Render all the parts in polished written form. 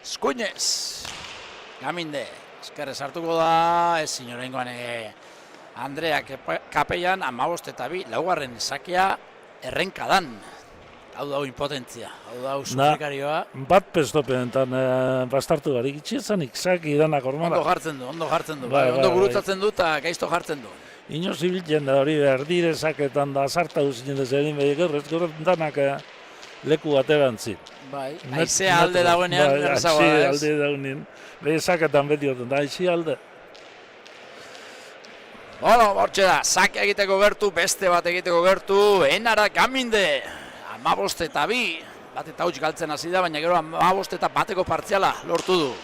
Eskuinez. Gaminde. Eskerrez hartuko da. Ez inorengoan Andrea Kapellan 15-2. Laugarren sakea errenkadan. Hau da impotentzia. Hau da sufrikarioa. Bat pestopentan bastartu barik itxiezanik saki danak ormara. Ondo jartzen du. Ondo gurutzatzen du eta gaizto jartzen du. Inoz ibiltzen da hori erdire saketan da sarta duzinen dezerin behik danak leku baterantzit. Bai, aizea alde dagoenean errezagoa da ez? Aizea alde dagoenean, behi saketan beti oten da, aizea alde. Bueno, bortxe da, sake egiteko gertu, beste bat egiteko gertu, Enara Gaminde, 15-2, bat eta huts galtzen hasi da, baina gero 15-1 partziala lortu du.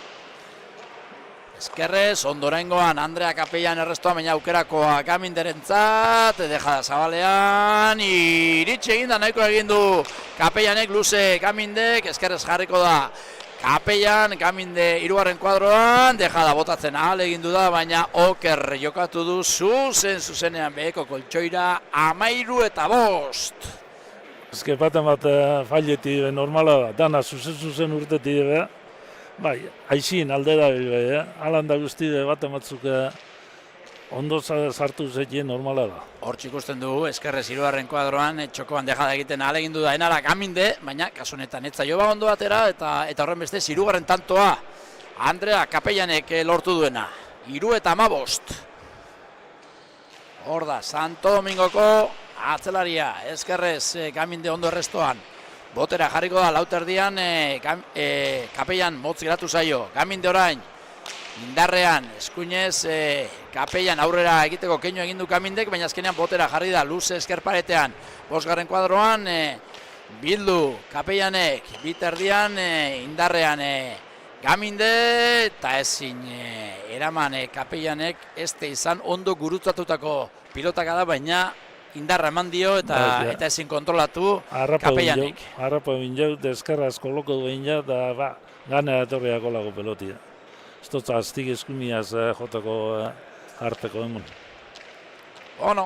Eskerrez, ondorengoan Andrea Kapellan errestoa, baina aukerakoa Gaminderentzat, dejada zabalean, iritsi egin da, nahiko egin du Kapellanek, luze Gamindek, eskerrez jarriko da Kapellan, Gaminde hirugarren kuadroan, dejada botatzen ahal egin du da, baina oker jokatu du zuzenean beheko koltsoira 13-5. Ezke baten bat faileti normala da, dana zuzen urtetik be. Bai, haizin alde da bil, alanda guzti baten batzuk ondo sartu zetien normala da. Hortxe ikusten dugu, eskerrez hirugarren kuadroan, txokoan dejada egiten ahalegindu da Enara Gaminde, baina kasunetan etza joba ondo batera, eta horren beste hirugarren tantoa Andrea Kapellanek lortu duena. 3-15. Hor da, Santo Domingoko atzelaria, eskerrez Gaminde ondo errestoan. Botera jarriko da, lauterdian Kapellan motz geratu zaio. Gaminde orain, indarrean, eskuinez, Kapellan aurrera egiteko keinu egin du Gamindek, baina azkenean botera jarri da, luze eskerparetean. Bosgarren kuadroan, bildu Kapellanek, biterdian, indarrean Gaminde, eta ezin eraman Kapellanek, izan ondo gurutzatutako pilotak da, baina indarra eman dio eta ezin kontrolatu Kapellanek. Harrapa bineu, deskarraz koloko duen ja, da gana etorriako lago pelotia. Ez dut aztik eskumiaz jotako harteko emun. Ono.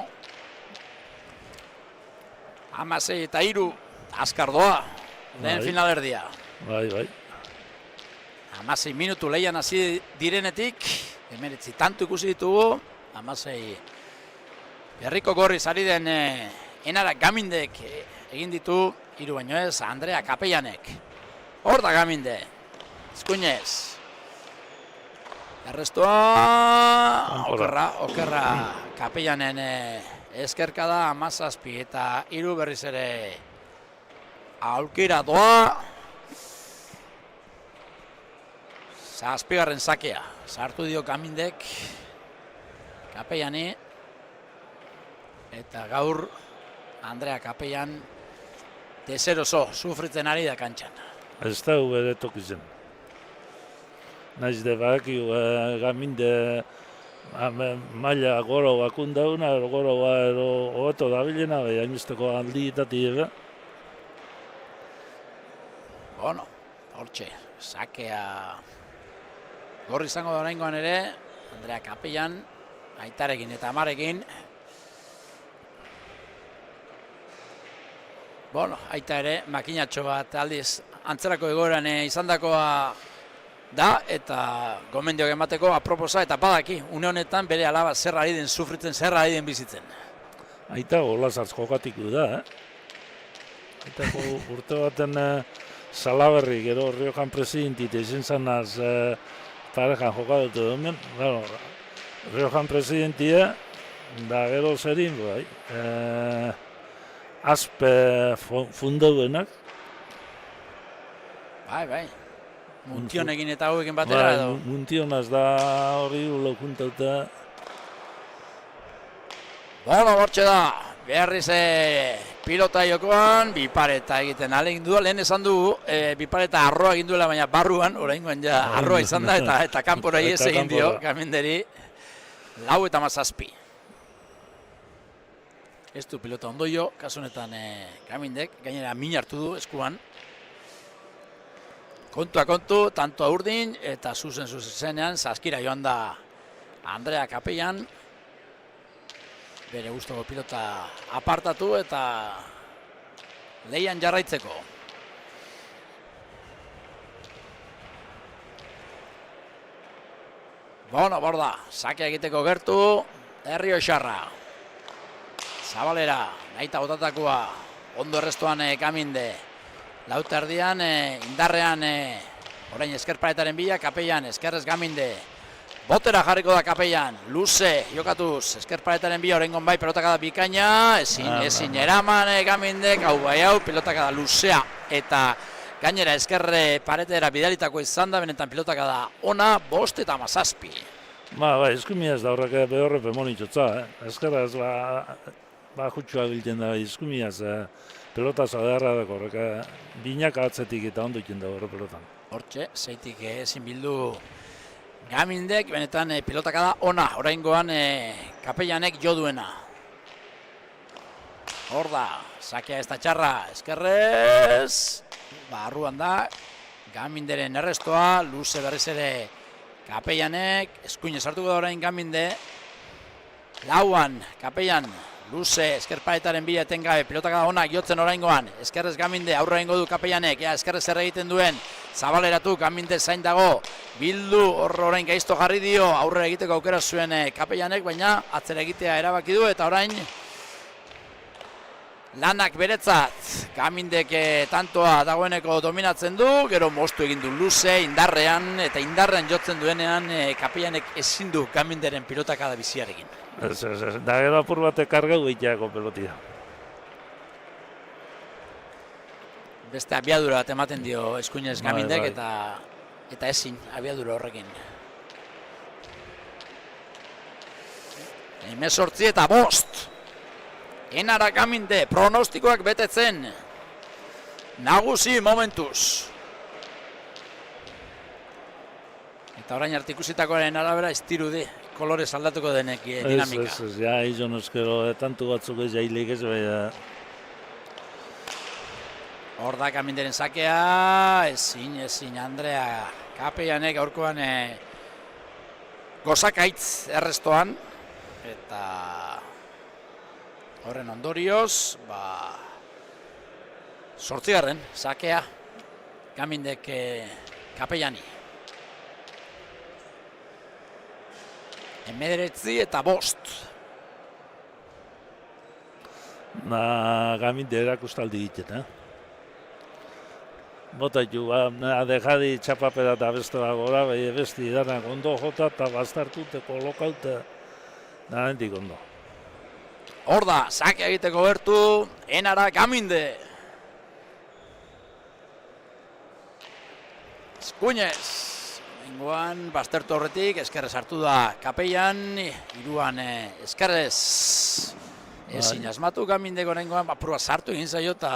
16-3, azkar doa, lehen finalerdia. Bai. 16 minutu lehian hasi direnetik, emeritzi tanto ikusi ditugu, 16 Berriko gorriz ari den Enara Gamindek egin ditu, 3 baino ez, Andrea Kapellanek. Hor da Gaminde, eskuinez. Errestoa, okerra Kapellanen eskerka da, 17 eta 3 berriz ere aulkira doa. 7. sakea, sartu dio Gamindek Kapellani. Eta gaur Andrea Kapellan deseroso sufritzen ari da kantxan. Ez da bere tokizen. Naiz de baki Gaminde maila goro bakundauna, goro hobeto dabilena, hainbesteko aldietati ebe. Bueno, hortxe, sakea gorri izango da oraingoan ere, Andrea Kapellan, aitarekin eta amarekin. Bueno, aita ere, makinatxo bat aldiz antzerako egoeran izandakoa da, eta gomendioak emateko aproposa eta badaki, une honetan bere alaba zer ari den sufritzen, zer ari den bizitzen. Aita golazartz jokatiku da, Aita urte baten Salaberri, gero Riojan presidentit izin zanaz parejan jokatutu hemen, Riojan presidentia, da gero zerin, bai, Azpe fundauenak. Bai. Muntionekin eta hauekin batera edo. Muntionaz da hori lokuntauta. Bueno, bortxe da. Berriz pilota jokoan, bipareta egiten alegin du. Lehen esan du, bipareta arroa egin duela, baina barruan, oraingoan ja arroa izan da, eta kanpora ies egin dio, Gaminderi. 4-17. Ez du pilota ondo jo, kasunetan Gamindek, gainera min hartu du eskuan. Kontua kontu, tantoa urdin, eta zuzenean, saskira joan da Andrea Kapellan. Bere gustoko pilota apartatu eta lehian jarraitzeko. Bono, borda, sake egiteko gertu, Errioxarra. Zabalera, naita botatakoa, ondo errestoan Gaminde. Lauterdian, indarrean, orain eskerparetaren bila, Kapellan, eskerrez Gaminde. Botera jarriko da Kapellan, luze, jokatuz, eskerparetaren bila, orengon bai, pelotaka da bikaina, ezin eraman Gamindek, hau bai hau, pelotaka da luzea, eta gainera eskerre paretera bidalitako izan da, benetan pelotaka da ona, 5 eta 7. Bai, eskumia ez da horrek behorre pemonitxotza, eskerra ez jutsua bilten da, eskumia ez pelotaz adarra dako horrek, binak atzetik eta ondo ikin da horre pelotan. Hortxe, zeitik ezin bildu Gamindek, benetan pilotaka da ona, oraingoan Kapellanek jo duena. Hor da, sakea ez da txarra, eskerrez, barruan da, Gaminderen errestoa, luze berriz ere Kapellanek, eskuinez hartuko da orain Gaminde, lauan, Kapellan, luze, eskerparetaren bila etengabe, pilotaka da onak jotzen oraingoan, eskerrez Gaminde, aurre egingo du Kapellanek, eskerrez zer egiten duen, zabaleratu, Gaminde zain dago, bildu, orain gaizto jarri dio, aurre egiteko aukera zuen Kapellanek, baina atzera egitea erabaki du, eta orain lanak beretzat, Gamindek tantoa dagoeneko dominatzen du, gero moztu egin du luze, indarrean, eta indarrean jotzen duenean Kapellanek ezin du Gaminderen pilotaka da biziarekin. Da gero apur batek kargau egiteako pelotia. Beste abiadura bat ematen dio eskuinez Gamindek, eta ezin abiadura horrekin. 18 eta 5. Enara Gaminde, pronostikoak betetzen. Nagusi momentuz. Eta orain artikusitakoaren arabera ez dirudi kolorez aldatuko denek dinamika. Ez, ja, izan euskero, tantu batzuk ez jailik ez beha. Hor da Gaminderen sakea, ezin Andrea Kapellanek aurkoan gozakaitz errestoan, eta horren ondorioz, 8. sakea Gamindek Kapellani. 19 eta 5. Gaminde erakustaldi egiten, Botaitu, dejadi txapapera eta beste gora, besti danak ondo jota eta bastartute, kolokaute, hendik ondo. Hor da, sake egiteko gertu, Enara Gaminde. Eskuinez, nengoan, baztertu horretik, eskerrez hartu da Kapellan, iruan eskerrez. Ezin asmatu Gamindeko nengoan, apurua sartu egin zaio eta...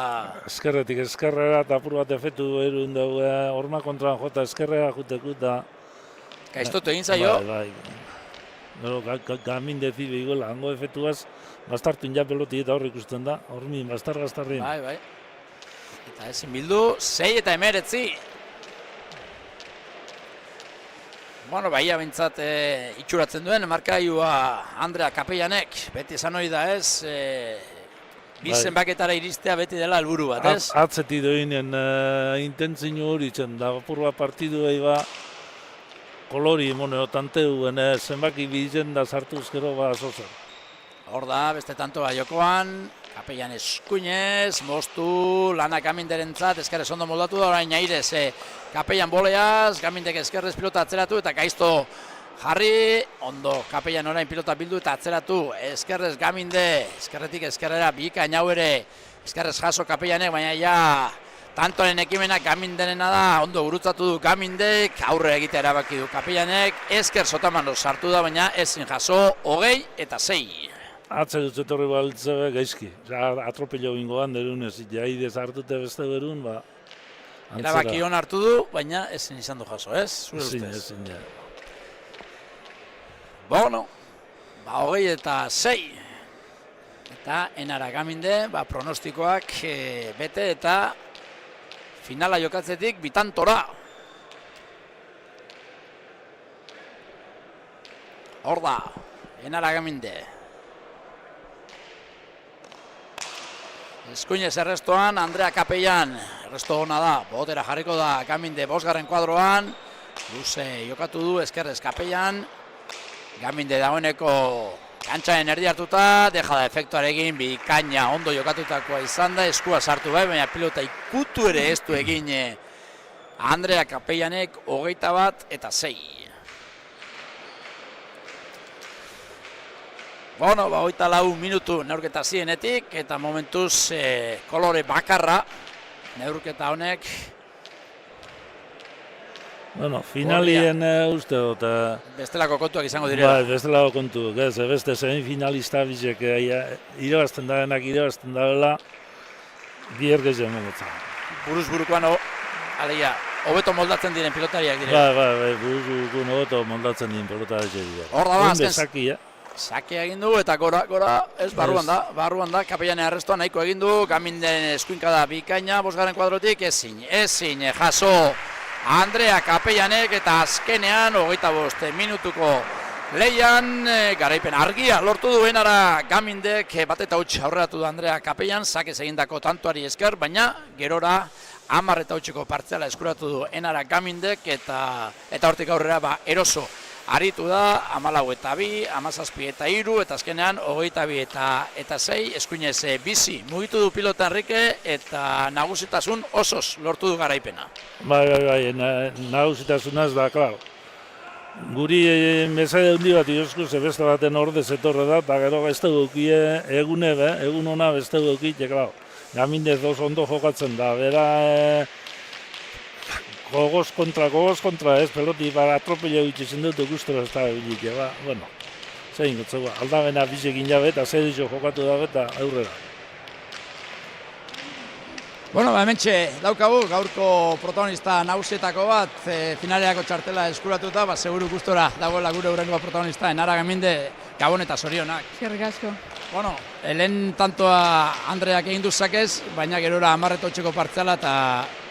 Eskerretik eskerrera eta apur bat efetu erun dugu, horma kontra jota eskerrera juteku eta... Gaiztotu egin zaio. Gaminde zibe iguela, hango efetuaz, bastartu inja peloti eta hor ikusten da, hormin, bastarrin. Bai. Eta ezin bildu, 6 eta 19. Bueno, bahia bintzat itxuratzen duen, markailua Andrea Kapellanek, beti esan hori da ez, bi zenbaketara iristea beti dela helburu bat, ez? Atzeti doinen intentzinu hori zen, da apurua partidu kolori moneo tanteuen zenbaki bizen da sartuz gero zozer. Hor da, beste tantoa jokoan, Kapellan eskuinez, moztu, lanak Gaminderentzat, eskerrez ondo moldatu da, orain airez, Kapellan boleaz, Gamindek eskerrez pilota atzeratu eta gaizto jarri, ondo Kapellan orain pilota bildu eta atzeratu, eskerrez Gaminde, eskerretik eskerrera bikain hau ere, eskerrez jaso Kapellanek, baina ja tantoren ekimenak Gaminderena da, ondo gurutzatu du Gamindek, aurre egitea erabaki du Kapellanek, esker sotamano sartu da, baina ezin jaso 20 eta 6. Atze dut zetorri baltzebe gaizki, atropello bingoan derunez, jaidez hartute beste berun, erabaki hon hartu du, baina ezin izan du jaso, ez? Zure ustez? Ezin, ja. Bueno, 20 eta 6. Eta Enara Gaminde, pronostikoak bete eta finala jokatzetik bitantora. Hor da, Enara Gaminde. Eskuinez errestoan, Andrea Kapellan, erresto hona da, botera jarriko da Gaminde 5. kuadroan, luze jokatu du, eskerrez Kapellan, Gaminde dagoeneko kantxaren erdi hartuta, dejada efektuarekin bikaina ondo jokatutakoa izan da, eskua sartu bai, baina pilota ikutu ere ez du egin Andrea Kapellanek 21-6. Bueno, 24 minutu neurketa zienetik, eta momentuz kolore bakarra neurketa honek. Bueno, finalien uste dut. Bestelako kontuak izango direla. Bai, bestelako kontuak, ez, beste semifinalista bizek irabazten dabenak irabazten dabela, bier gehiago mogotzen. Buruz burukoan, alegia, hobeto moldatzen diren pilotariak direla. Bai, buruz burukoan hobeto moldatzen diren pilotariak direla. Hor da, azken Sakia. Sakia egin du eta gora, ez, barruan da, Kapellanen arrestoa nahiko egin du, Gaminden eskuinka da bikaina, 5. kuadrotik, ezin, jaso Andrea Kapellanek eta azkenean 25 minutuko leian garaipen argia lortu duenara Gamindek bat eta huts aurreratu du Andrea Kapellan, sakez egindako tantuari esker, baina gerora 10 eta hutseko partziala eskuratu du enara Gamindek eta hortik aurrera eroso aritu da 14-2, 17-3 eta azkenean 22-6 eskuinez bizi mugitu du pilota Enrique eta nagusitasun osoz lortu du garaipena. Bai, nagusitasunaz da, klar. Guri mesade hundi bat iosku beste baten ordez etorre da, eta gero beste dukie egun ona beste dukite, klar. Gamindez ondo jokatzen da, bera gogoz kontra ez, peloti atropello egiten dut gustora ez da egitea, bueno, zein gotzeko, aldabena bizekin jabe eta zer dizo jokatu dabe eta aurrera. Bueno, hementxe daukagu gaurko protagonista nagusietako bat, finalerako txartela eskuratuta, seguru gustora dagoela gure hurrengo protagonista, enara Gaminde, Gabon eta zorionak. Eskerrik asko. Bueno, lehen tantoa Andreak egin du sakez, baina gerora 10-8ko partziala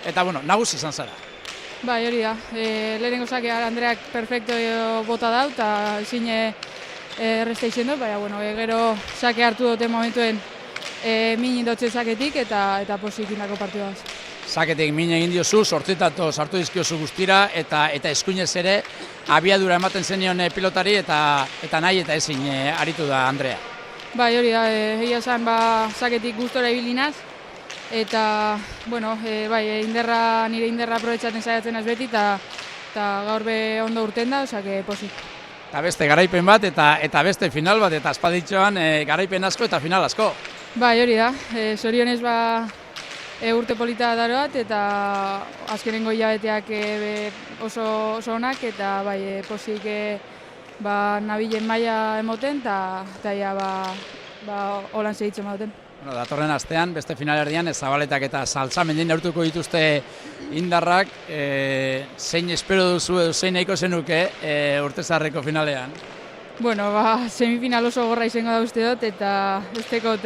eta bueno, nagusi izan zara. Bai, hori da. Lehenengo sakea Andreak perfecto bota dau, eta ezin erresta izen du, baina, bueno, gero sake hartu dute momentuen min indotzen saketik eta posik indako partidaz. Saketik min egin diozu, sortzitato sartu dizkiozu guztira, eta eskuinez ere abiadura ematen zenion pilotari eta nahi eta ezin aritu da Andrea. Bai, hori da, egia esan saketik gustora ibilinaz, eta, bueno, bai, nire inderra aprobetxaten saiatzen az beti, eta gaur be ondo urten da, osake posik. Eta beste garaipen bat, eta beste final bat, eta aspalditxoan garaipen asko eta final asko. Bai, hori da, zorionez urte polita daroat, eta azkenengo hilabeteak oso onak, eta bai, posik nabilen maila emoten, eta ja, holan segitzen bauten. Bueno, datorren astean, beste finalerdian, Zabaletak eta Saltsamendin neurtuko dituzte indarrak, zein espero duzu, zein nahiko zenuke urtezarreko finalean? Bueno, semifinal oso gorra izango da uste dut, eta ustekot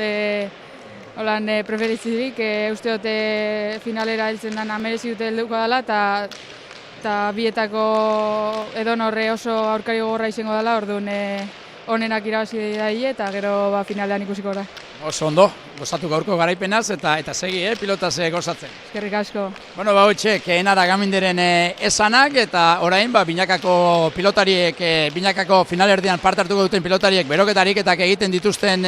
holan preferitzirik, uste dut finalera heltzen dana merezi dute helduko dela, eta bietako edonorre oso aurkari gorra izango dela, orduan honenak irabazi daile, eta gero finalean ikusiko da. Oso ondo, gozatu gaurko garaipenaz eta segi, pilotaz gozatzen. Eskerrik asko. Bueno, hotxek, enara Gaminderen esanak, eta orain, binakako pilotariek, binakako finalerdian parte hartuko duten pilotariek beroketarik egiten dituzten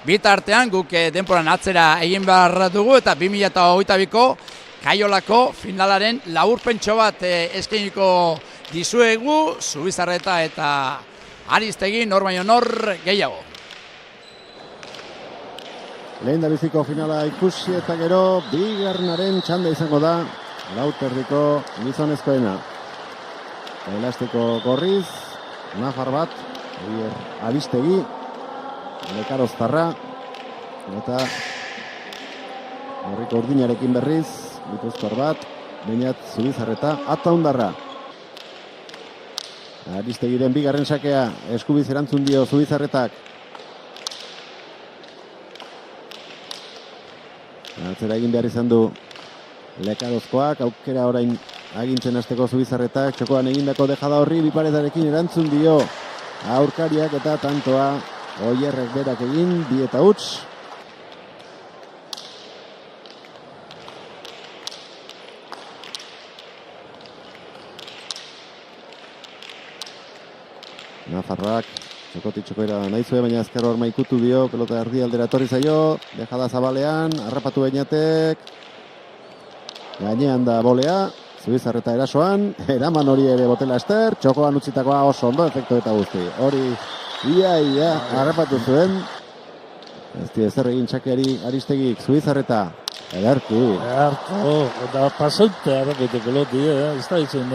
bitartean, guk denporan atzera egin behar dugu, eta 2022ko Kaiolako finalaren laburpentxo bat eskainiko dizuegu, Zubizarreta eta Aristegi, nor baino nor gehiago. Lehen da biziko finala ikusi eta gero bigarrenaren txanda izango da Lauterdiko gizonezkoena. Elastiko gorriz, Nafar bat, Aristegi, Lekaroztarra, eta Horriko urdinarekin berriz, Gipuzkoar bat, Beñat Zubizarreta, Ataundarra. Aristegiren bigarren sakea, eskubiz erantzun dio Zubizarretak. Atzera egin behar izan du Lekarozkoak, aukera orain agintzen hasteko Zubizarretak, txokoan egindako dejada horri biparetarekin erantzun dio aurkariak eta tantoa Oierrek berak egin, 2-huts. Nafarrak, txokotitxokoera nahi zuen, baina ezker horma ikutu dio, pelota erdi aldera etorri zaio, dejada zabalean, harrapatu Beñatek, gainean da bolea, Zubizarreta erasoan, eraman hori ere botela ester, txokoan utzitakoa oso ondo, efektu eta guzti. Hori, ia, harrapatu zuen, ez di ezer egin txakeari Aristegik, Zubizarreta, ederki. Eta pasaute harrapete peloti, ez da izan,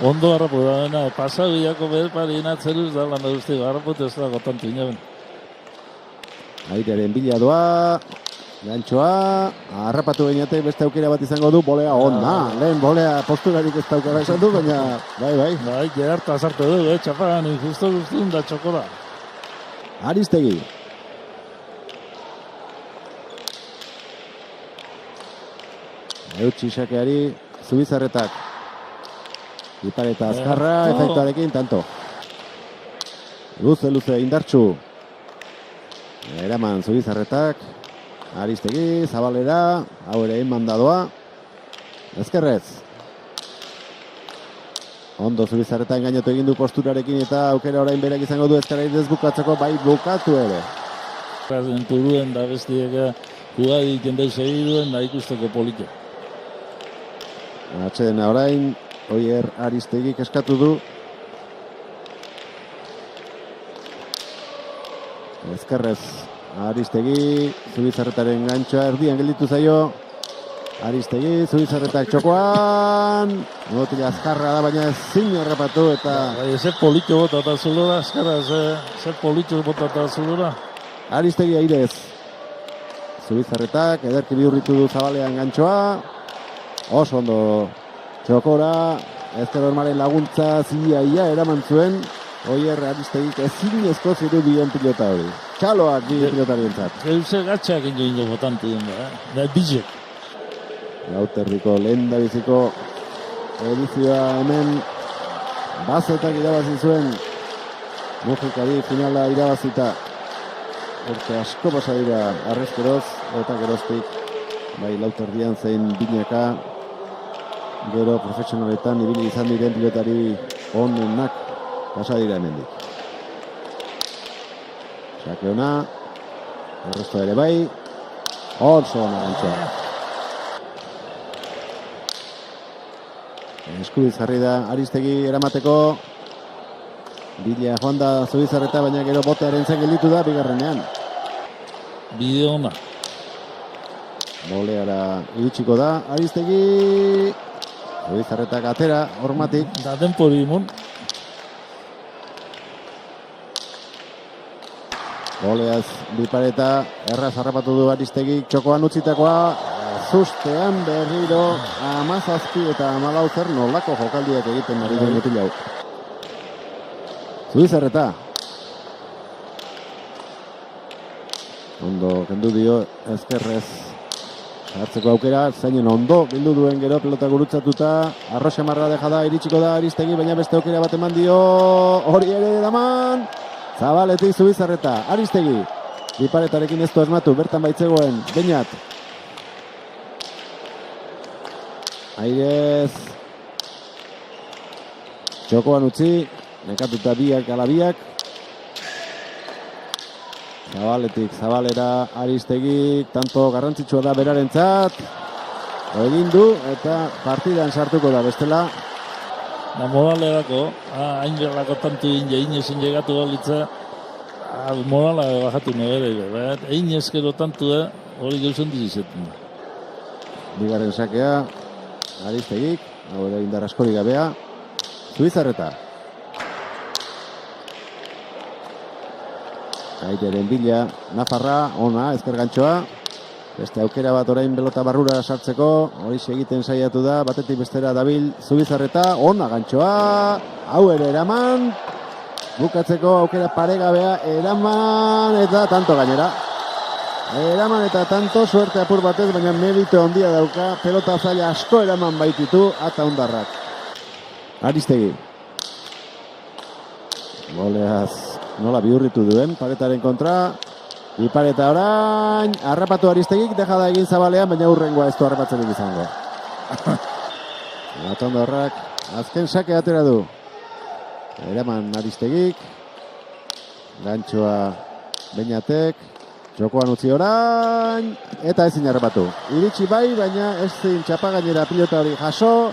ondo harrapu da dena, pasagiako berpari inatzeruz da lan da guzti, harrapote ez da gotantu inaben. Airearen bila doa, gantxoa, harrapatu Beñatek beste aukera bat izango du, bolea ona, lehen bolea posturarik ez daukara esan du, baina, bai. Bai, gerarta sartu du, txapagan, justo guztun da txokola. Aristegi. Eutsi xakeari, Zubizarretak. Ipareta azkarra, efektuarekin, tanto. Luze, indartxu. Eraman Zubizarretak. Aristegi, Zabalera, hau ere mandadoa. Ezkerrez. Ondo Zubizarreta engainatu egin du posturarekin eta aukera orain berak izango du ezkerrez bukatzeko, bai bukatu ere. Enturuen da bestiek jugadik jendei segiduen da ikusteko polito. Atxedena orain, Oier Aristegik eskatu du. Ezkerrez Aristegi, Zubizarretaren gantxoa erdian gelditu zaio. Aristegi, Zubizarretak txokoan. Botila azkarra da, baina ezin harrapatu eta... Zer polito botata zulora, azkarra, zer polito botata zulora. Aristegi airez. Zubizarretak, ederki bihurritu du Zabalean gantxoa. Oso ondo txokora, ezker hormaren laguntza ia eraman zuen. Oier Aristegik ezin ezko zirudien pilota hori. Txaloak bi pilotarientzat. Euze gatxak ingo botantu den da, bizek. Lauterriko lehen da biziko edizioa hemen bazetak irabazi zuen. Mujikari finala irabazita. Urte asko pasa dira arrezkeroz eta geroztik. Bai Lauterdian zein binaka. Gero profesionaletan ibili izan diren pilotari onenak pasa dira hemendik. Sake ona, erresto ere bai, oso ona gantxoa. Eskubiz jarri da Aristegi eramateko, bila joan da Zubizarreta, baina gero botearen zen gelditu da bigarrenean. Bide ona. Boleara iritsiko da Aristegi, Zubizarretak atera, hormatik. Da denpori imun. Boleaz bipareta, erraz harrapatu du Aristegi, txokoan utzitakoa, zustean berriro, 17 eta 14 zer nolako jokaldiak egiten ari den mutil hau. Zubizarreta. Ondo kendu dio ezkerrez. Hartzeko aukera, zainen ondo, bildu duen gero pelota gurutzatuta, arroxa marra dejada iritsiko da Aristegi, baina beste aukera bat eman dio, hori ere daman, Zabaletik Zubizarreta, Aristegi, biparetarekin ez du asmatu, bertan baitzegoen, Beñat. Airez, txokoan utzi, nekatuta biak alabiak, Zabaletik, Zabalera, Aristegi, tanto garrantzitsua da berarentzat. Egin du eta partidan sartuko da bestela. Da modalerako, hain gerlako tantu inezin llegatu galitza, modala bajatu nebere. Egin ezkero tantu da, hori gauzan dizizetan da. Bigarren sakea, Aristegik, hau ere indar askori gabea, Zubizarreta. Aiteren bila, Nafarra, ona, ezker gantxoa. Beste aukera bat orain belota barrura sartzeko, hori egiten saiatu da, batetik bestera dabil Zubizarreta, ona gantxoa, hau ere eraman, bukatzeko aukera paregabea, eraman eta tanto gainera. Eraman eta tanto, suerte apur batez, baina merito handia dauka, pelota zaila asko eraman baititu, ata ondarrak. Aristegi. Boleaz. Nola bihurritu duen, paretaren kontra. Ipareta orain, harrapatu Aristegik, dejada egin Zabalean, baina hurrengoa ez du harrapatzenik izango. Atondorrak, azken sake atera du. Eraman Aristegik, Gantxoa Beñatek, jokoan utzi orain, eta ezin harrapatu. Iritsi bai, baina ezin txapagainera pilota hori jaso,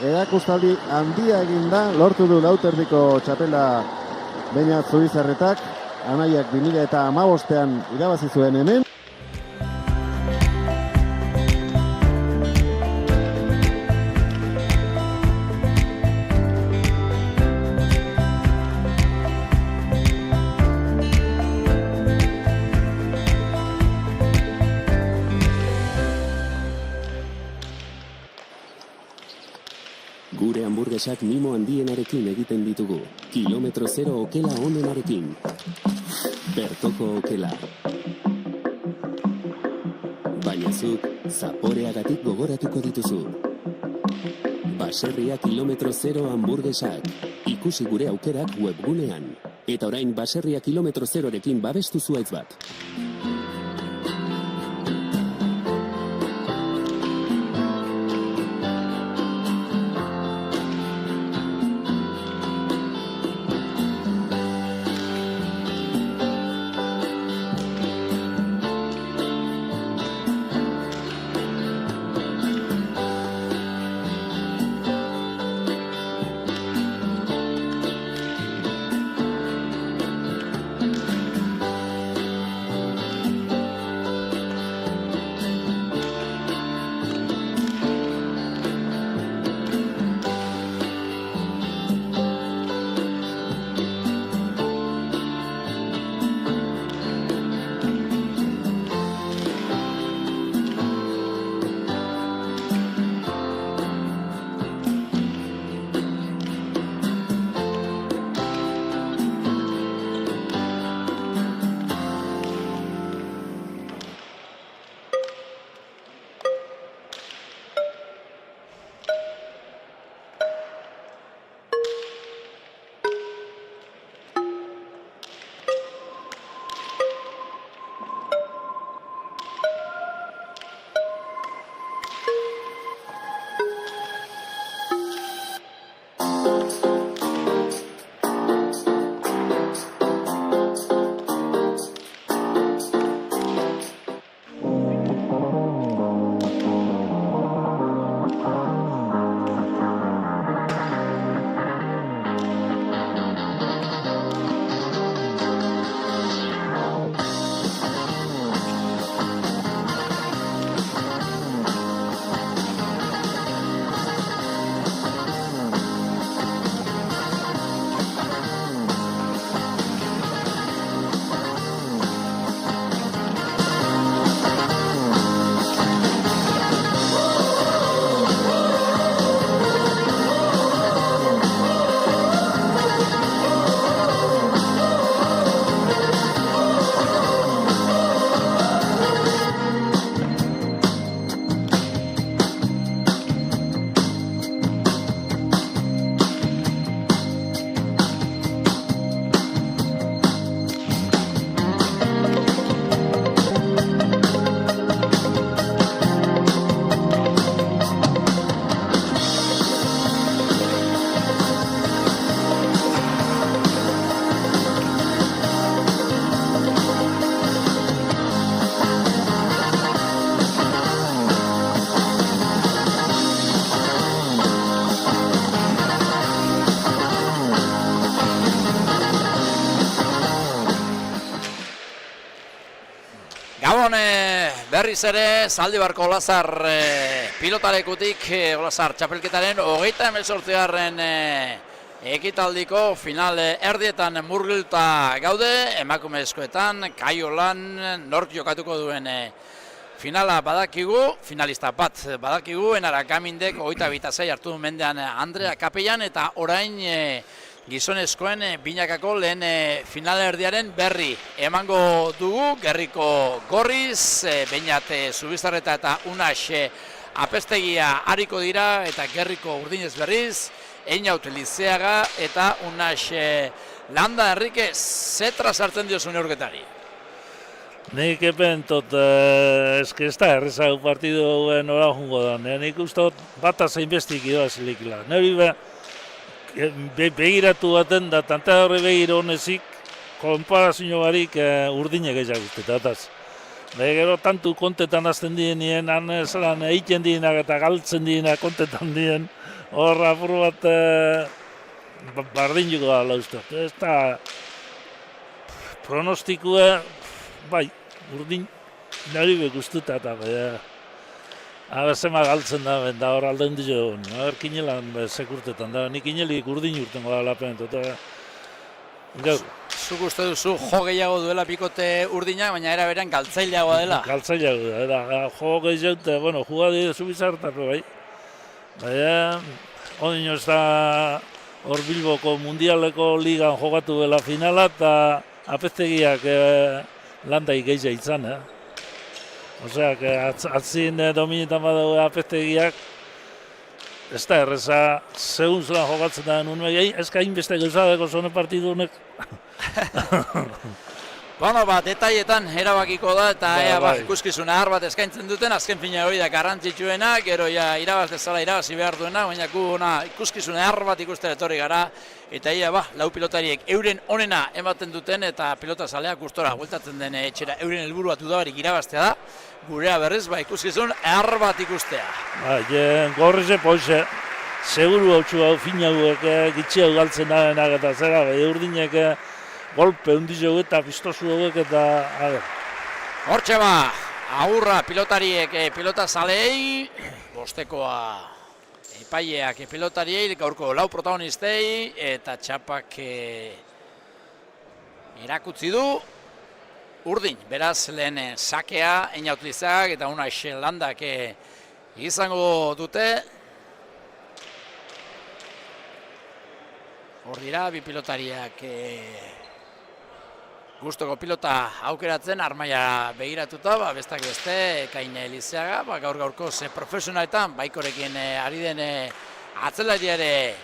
erakustaldi handia eginda, lortu du lauterdiko txapela Beñat Zubizarretak, anaiak 2015ean irabazi zuen hemen. Gure hamburguesak mimo handienarekin egiten ditugu. Kilometro zero okela onenarekin. Bertoko okela. Baina zuk, zaporeagatik gogoratuko dituzu. Baserria kilometro zero hamburguesak. Ikusi gure aukerak webgunean. Eta orain baserria kilometro zerorekin babestu zuaitz bat. Gabon berriz ere Zaldibarko Olazar pilotalekutik Olazar txapelketaren 38. Ekitaldiko final erdietan murgilta gaude, emakumezkoetan, Kaiolan nork jokatuko duen finala badakigu, finalista bat badakigu, Enara Gamindek 26 hartu mendean Andrea Kapellan eta orain gizonezkoen binakako lehen final erdiaren berri emango dugu, Gerriko Gorriz, Beñat Zubizarreta eta Unax Apestegia hariko dira eta Gerriko Urdinez berriz, Einaut Lizeaga eta Unax Landa. Enrique, zetra sartzen diozu neurketari? Nik epentot, eske ez da errezago partidu nora jungo da. Nik ustot bata zein bestik idoazilikila. Neri begiratu baten da tanta horre begiro honezik konparazio barik urdine gehiago guztetataz. Gero tantu kontetan azten dienien, zelan egiten dienak eta galtzen dienak kontetan dien, hor apur bat bardin juko da lauztot. Ez da pronostikua, bai, urdin nari guztuta eta zema galtzen da, da hor aldeun dio, kinelan sekurtetan da, nik kinelik urdin urtengo da lapen, gaur. Zuk uste duzu jo gehiago duela bikote urdinak, baina era berean galtzaileagoa dela. Galtzaileagoa da, jo gehiago eta, bueno, jugadide zubizartako bai. Baina, ondino ez da hor Bilboko mundialeko ligan jogatu dela finala eta apeztegiak landaik gehiago izan, Osea, atzin dominetan badago apeztegiak, ez da erreza, segun zelan jokatzen da nuen, ez ka inbeste gauzadeko zone partidu honek. Bueno, detaietan erabakiko da eta ikuskizun ahar bat eskaintzen duten, azken fina hori da garrantzitsuena, gero irabaz dezala irabazi behar duena, baina ikuskizun ahar bat ikustera etorri gara, eta lau pilotariek euren onena ematen duten eta pilota zaleak gustora bueltatzen den etxera euren helburua dudabarik irabaztea da, gurea berriz ikuskizun ahar bat ikustea. Gorrize poize, seguru hau txu hau fina hauek gitxia galtzen dabenak eta zera, urdinek golpe hundizo eta pistozu hauek eta... Hortxe ahurra pilotariek pilota zalei, bostekoa epaileak pilotariei, gaurko lau protagonistei, eta txapak erakutsi du urdin. Beraz, lehen sakea, einautlizak eta una landak izango dute. Hor dira, bi pilotariak gustoko pilota aukeratzen, armaia begiratuta, bestak beste, Ekain Lizeaga, gaur-gaurko profesionaletan, baikorekin ari den atzelari ere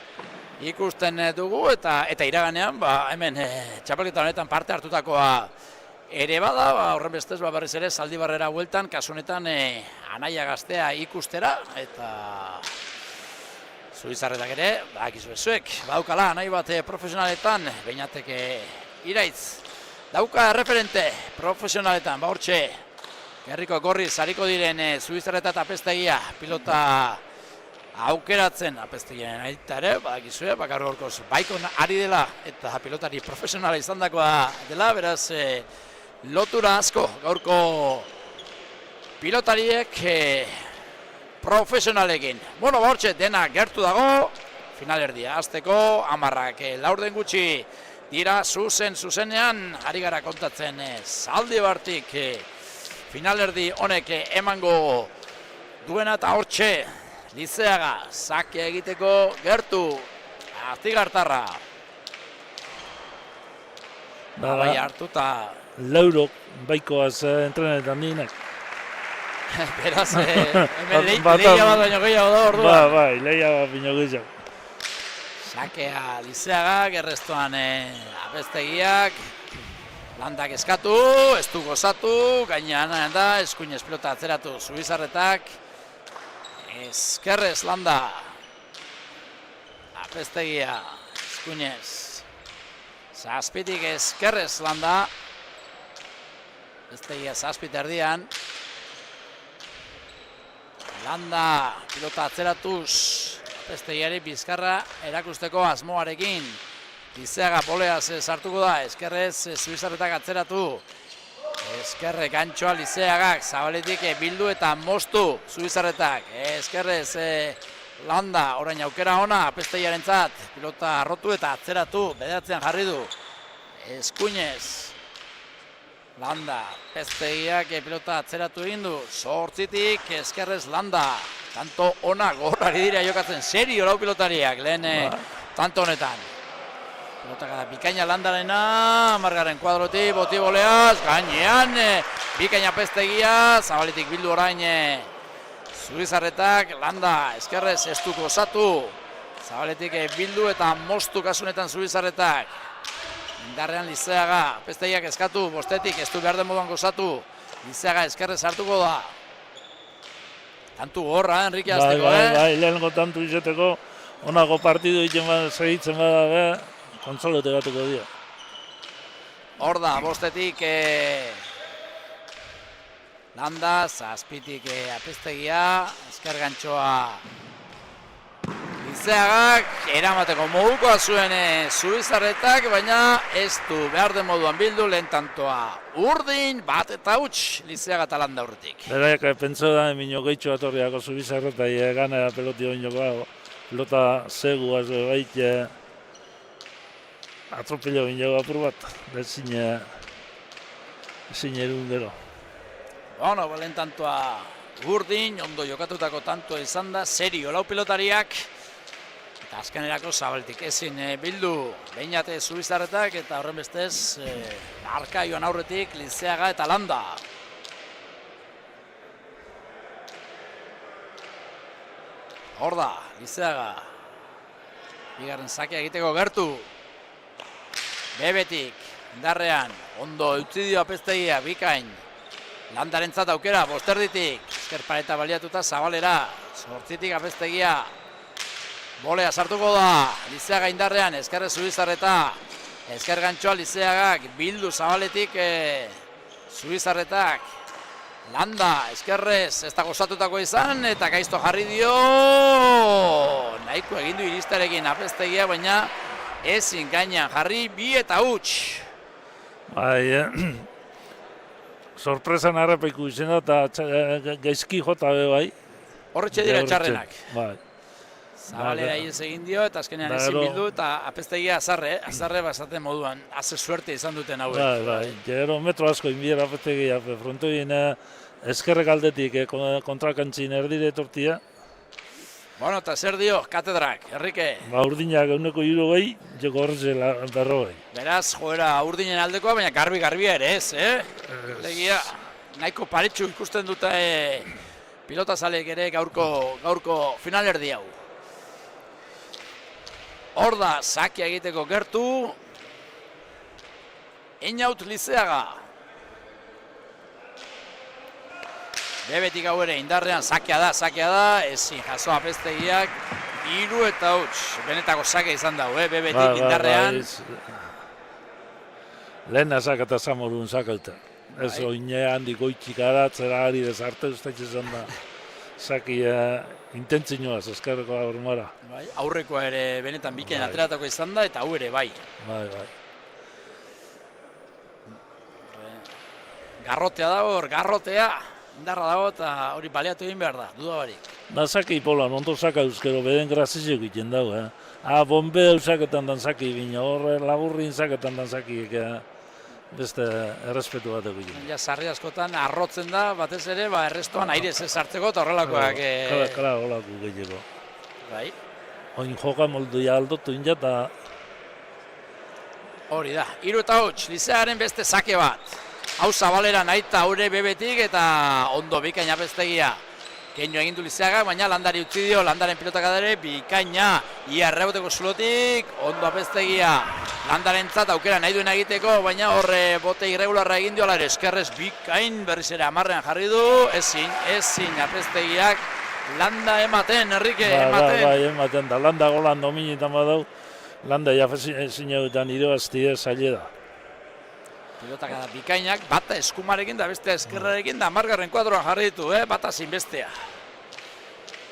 ikusten dugu, eta iraganean, hemen txapelketa honetan parte hartutakoa ere bada, horren bestez berriz ere Zaldibarrera bueltan, kasu honetan anaia gaztea ikustera, eta Zubizarretak ere, bakizu ezuek, badaukala nahi bat profesionaletan, Beñatek iraitz. Dauka referente profesionaletan, hortxe, Gerriko Gorriz hariko diren Zubizarreta eta Apeztegia pilota aukeratzen, Apeztegiaren aita ere, badakizue, gaur-gaurkoz baikon ari dela eta pilotari profesionala izandakoa dela, beraz lotura asko gaurko pilotariek profesionalekin. Bueno, hortxe, dena gertu dago, finalerdia azteko, 10 laurden gutxi dira zuzenean, ari gara kontatzen Zaldibartik finalerdi honek emango duena eta hortxe, Lizeaga, sake egiteko gertu, Astigartarra. Bai hartuta. Laurok baikoaz entrenetan dinak. Beraz, hemen lehia bat baino gehiago da orduan. Bai, lehia bat baino gehiago. Sakea Lizeaga, gerrestoan Apeztegiak, landak eskatu, ez du gozatu, gainean da, eskuinez pilota atzeratu Zubizarretak, eskerrez landa, Apeztegia, eskuinez, zazpitik eskerrez landa, Apeztegia zazpit erdian, landa pilota atzeratuz, Apeztegiari bizkarra erakusteko asmoarekin. Lizeaga poleaz sartuko da, eskerrez Zubizarretak atzeratu. Eskerre gantxoa Lizeagak, zabaletik bildu eta moztu Zubizarretak. Eskerrez landa, orain aukera ona, Apeztegiarentzat, pilota arrotu eta atzeratu, bederatzean jarri du. Eskuinez, landa, Apeztegiak pilota atzeratu egin du, 8tik eskerrez landa. Tanto ona gorrari dira jokatzen, serio lau pilotariak, lehen tanto honetan. Pilotak da, bikaina landarena, 10. kuadrotik, boti boleaz, gainean, bikaina Apeztegia, zabaletik bildu orain Zubizarretak, landa, eskerrez ez du gozatu, zabaletik bildu eta moztu kasunetan Zubizarretak. Indarrean Lizeaga, Apeztegiak eskatu, bostetik ez du behar den moduan gozatu, Lizeaga eskerrez hartuko da. Tantu gorra, Enrique azteko, Bai, lehenko tantu izeteko, onako partidu egiten segitzen bada, kontzolote batuko dira. Hor da, bostetik Landa, zazpitik Apeztegia, ezker gantxoa Lizeagak, eramateko modukoa zuen Zubizarretak, baina ez du behar den moduan bildu, lehen tantoa urdin, bat eta huts, Lizeaga eta Landa urretik. Beraiek pentsa da, minio gehitxo atorriako Zubizarreta, gana peloti oinoko, pelota zegu, baita, atropello bineo apur bat, ezin erun gero. Bueno, lehen tantoa urdin, ondo jokatutako tantoa izan da, serio lau pilotariak, eta azkenerako Zabaletik ezin bildu behinate Zubizarretak, eta horren bestez, arka joan aurretik Lizeaga eta Landa. Hor da, Lizeaga, bigarren sakea egiteko gertu, Bebetik, indarrean, ondo utzi dio Apeztegia, bikain, Landarentzat aukera, bosterditik, ezker pareta baliatuta Zabalera, zortzitik Apeztegia, bolea sartuko da, Lizeaga indarrean, ezkerre Zubizarreta, ezker gantxoa Lizeagak, bildu Zabaletik Zubizarretak, Landa, ezkerrez, ez da gozatutako izan, eta gaizto jarri dio, nahiko egindu iristarekin Apeztegia, baina ezin gainean jarri, bi eta huts. Bai, sorpresan harrapaiku izan da, eta gaizki jota bai. Horretxe dira txarrenak. Bai. Zabalera iez egin dio, eta azkenean ezin bildu, eta Apeztegia azarre basaten moduan, haze suerte izan duten hauek. Bai, bai, gero metro asko inbiera Apeztegia, frontoien ezkerrek aldetik kontrakantzin erdire etortia. Bueno, eta zer dio, katedrak, Herrike? Ba, urdinak eguneko 60, joko horrezela 40. Beraz, joera urdinen aldekoa, baina garbia ere ez, Legia, nahiko paretsu ikusten dute pilotazalek ere gaurko finalerdi hau. Hor da, sakia egiteko gertu, Einaut Lizeaga. Bebetik hau ere indarrean sakia da, ezin jaso Apeztegiak, 3 eta huts, benetako sake izan dago, Bebetik indarrean. Lehen azak eta zamorun zakauta. Ez oine handi goitxik aratzera ari desarte ustaitz izan da. Zaki intentzinoaz, ezkerreko aurmara. Aurrekoa ere benetan bikain ateratako izan da, eta hau ere bai. Bai. Garrotea dago, garrotea. Indarra dago eta hori baliatu egin behar da, duda barik. Da zaki polan, ondo zaka euskero, beden grazizio egiten dago, bombe eusaketan dan zaki bina, horre laburrin zaketan dan zaki, beste errespetu bat egiten. Ja, sarri askotan arrotzen da, batez ere, errestoan airez ez hartzeko eta horrelakoak... Kala, horrelako gehiago. Bai. Oin joka molduia aldotu inja eta... Hori da, 3 eta huts, Lizeagaren beste sake bat. Hau Zabalera nahi eta haure Bebetik eta ondo bikaina Apeztegia. Keinu egin du Lizeaga, baina Landari utzi dio, Landaren pilotak adere, bikaina, ia erreboteko zulotik, ondo Apeztegia. Landarentzat aukera nahi duen egiteko, baina horre bote irregularra egin dio, alare eskerrez bikain berriz ere 10ean jarri du, ezin Apeztegiak Landa ematen, Herrike, ematen. Bai, ematen da, Landa golan dominitan badau, Landa jafezin egutan idoazti zaila da. Pilotak da bikainak, bata eskumarekin da beste eskerrarekin da 10. kuadroan jarri ditu, bata zin bestea.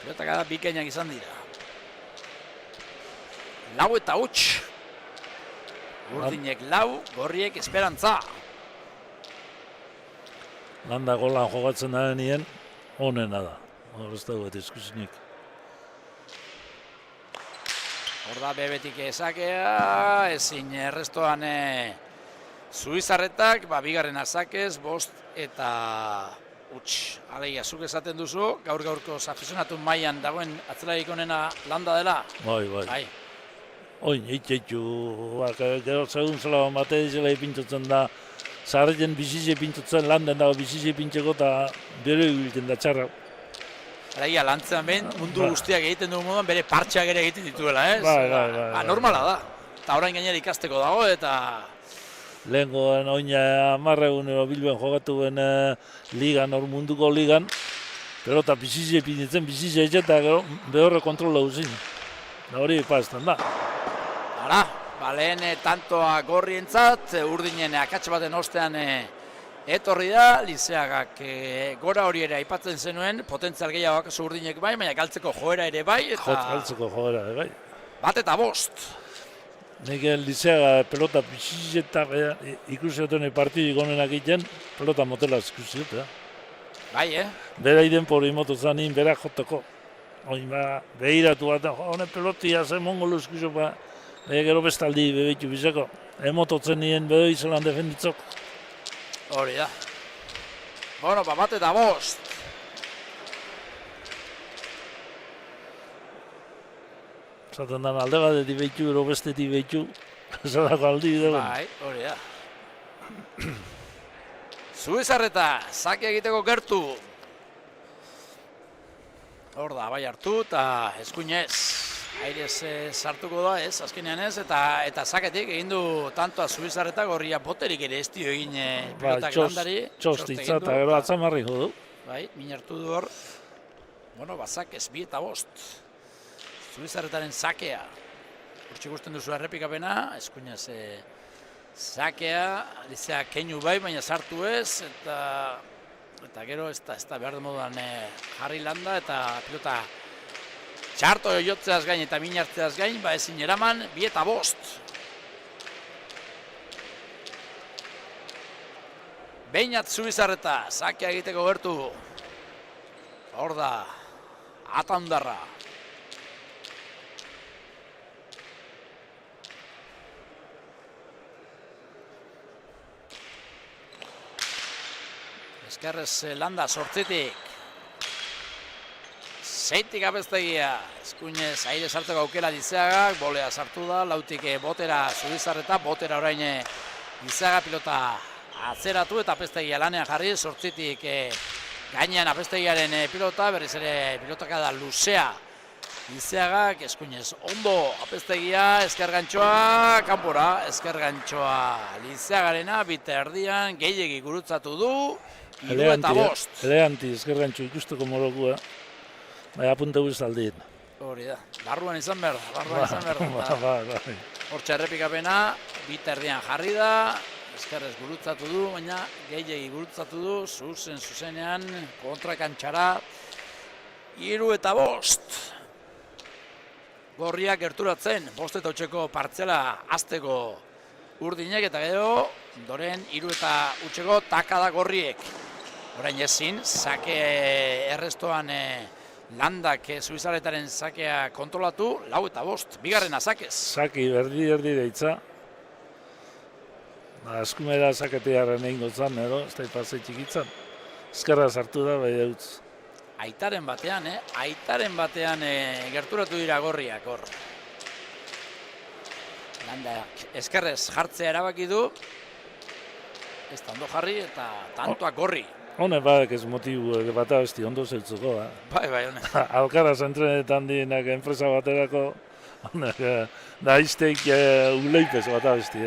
Pilotak da bikainak izan dira. 4 eta huts. Urdinek 4, gorriek esperantza. Landa golan jogatzen da nien, honena da. Hor ez dago eta eskusinik. Hor da Bebetik ezakea, ezin errestoan Zubizarretak, bigarren azakez, 5 eta huts. Alegia, zuk esaten duzu, gaur-gaurko afizionatu mailan dagoen atzelarik onena Landa dela? Bai. Oin, eitxeitu, gero segun zela bate dizela ipintzatzen da, zaharretzen bizize ipintzatzen Landen dago bizize ipintzeko eta bere egiten da txarra. Alegia, lantzean behin, mundu guztiak egiten duen moduan, bere partxeak ere egiten dituela, ez? Bai. Normala da. Eta orain gainera ikasteko dago, eta... Lehengoen oina 10 egunero Bilben jogatuen ligan, hor munduko ligan, pelota bizize ipinitzen, bizize eta gero behorre kontrola uzin. Hori pazten da. Hala, lehen tantoa gorrientzat, urdinen akatxe baten ostean etorri da, Lizeagak gora hori ere aipatzen zenuen, potentzial gehiago akaso urdinek bai, baina galtzeko joera ere bai, eta Galtzeko joera ere bai. 1-5. Nik Lizeaga pelota pixizeta ikusi duten partidik onenak egiten, pelota motela ikusi dut, Bai, Bera idenporo imotu zanin, bera joteko. Oin behiratu bat, honen pelotia zen mongolo eskuso, gero bestaldi bebetu bizeko. Emototzen nien bedo izelan defenditzok. Hori da. Bueno, 1-5. Zaten dan alde batetik behitu, gero bestetik behitu. Zerako aldi dugu. Bai, hori da. Zubizarreta, sake egiteko gertu. Hor da, bai hartu, eta eskuinez. Airez sartuko da, azkenean ez, eta saketik egin du tantoa Zubizarreta, gorria boterik ere ez dio egin pilotak landari. Txostitza eta gero atzamarri du. Bai, min hartu du hor. Bueno, Sakez 2-5. Zubizarretaren sakea. Hortxe ikusten duzu errepikapena, eskuinez sakea, Lizea keinu bai, baina sartu ez, eta gero ez da behar moduan jarri landa, eta pilota txarto jotzeaz gain eta min hartzeaz gain, ezin eraman, 2-5. Behinat Zubizarreta, sakea egiteko gertu. Hor da, Ataundarra. Eskerrez landa 8-tik. 6-tik apeztegia. Eskuinez aire sartzeko aukera Lizeagak, bolea sartu da, 4-tik botera Zubizarreta, botera orain Lizeaga pilota atzeratu eta apeztegia lanean jarri, 8-tik gainean apeztegiaren pilota, berriz ere pilotaka da luzea. Lizeagak, eskuinez ondo apeztegia, esker gantxoa, kanpora, esker gantxoa Lizeagarena, bite erdian, gehiegi gurutzatu du, 3-5. Eleganti, esker gantxo ikusteko morokua, baina apunte guztaldien. Hori da, barruan izan behar da. Hortxe errepikapena, bite erdian jarri da, eskerrez gurutzatu du, baina gehiegi gurutzatu du, zuzenean, kontrakantxara, 3-5. Gorriak gerturatzen, 5-8 partzela azteko urdinek, eta gero, doren 3-0 takada gorriek. Orain ezin, sake errestoan landak Zubizarretaren sakea kontrolatu, 4-5, bigarrena Sakez. Saki berdi deitza. Eskumera saketearen egin gotzan, ez da ipazei txikitzan. Ezkerra sartu da, bai eutz. Aitaren batean gerturatu dira gorriak hor. Landak eskerrez jartzea erabaki du, ez da ondo jarri eta tantoak gorri. Honek badek ez motibu bat abesti ondo zeltzuko, Bai, honek. Alkaraz entrenetan dienak enpresa baterako, honek da izteik uleipez bat abesti.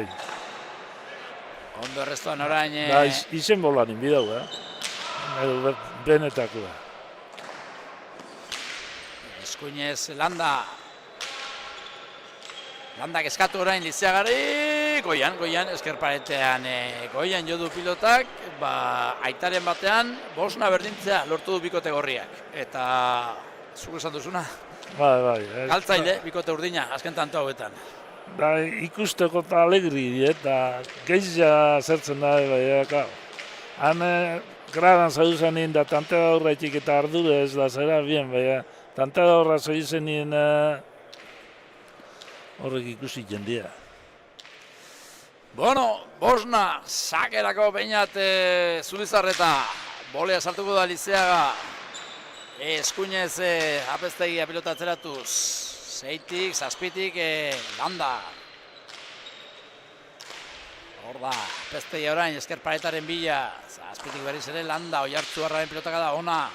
Ondo errestoan orain... Da izen bolanin bidau, edo benetako. Eskuinez Landak eskatu orain Lizeagari, goian, eskerparetean goian jodu pilotak, aitaren batean, 5 berdintzea lortu du bikote gorriak. Eta, zuk esan duzuna? Bai. Galtzaile, bikote urdina, azken tanto hauetan. Ikusteko eta alegri, eta geizia zertzen da, bai, han gradan zauduzan nien da tantea horretik eta ardure ez da zera, bien, bai, tantea horra zoizen nien horrek ikusi jendia. Bueno, 5 sakerako Beñat Zubizarreta, bolea sartuko da Lizeaga, eskuinez apeztegia pilota atzeratuz, 6-tik, 7-tik, landa. Hor da, apeztegia orain, eskerparetaren bila, 7-tik berriz ere landa, Oiartzu Arraren pilotaka da ona.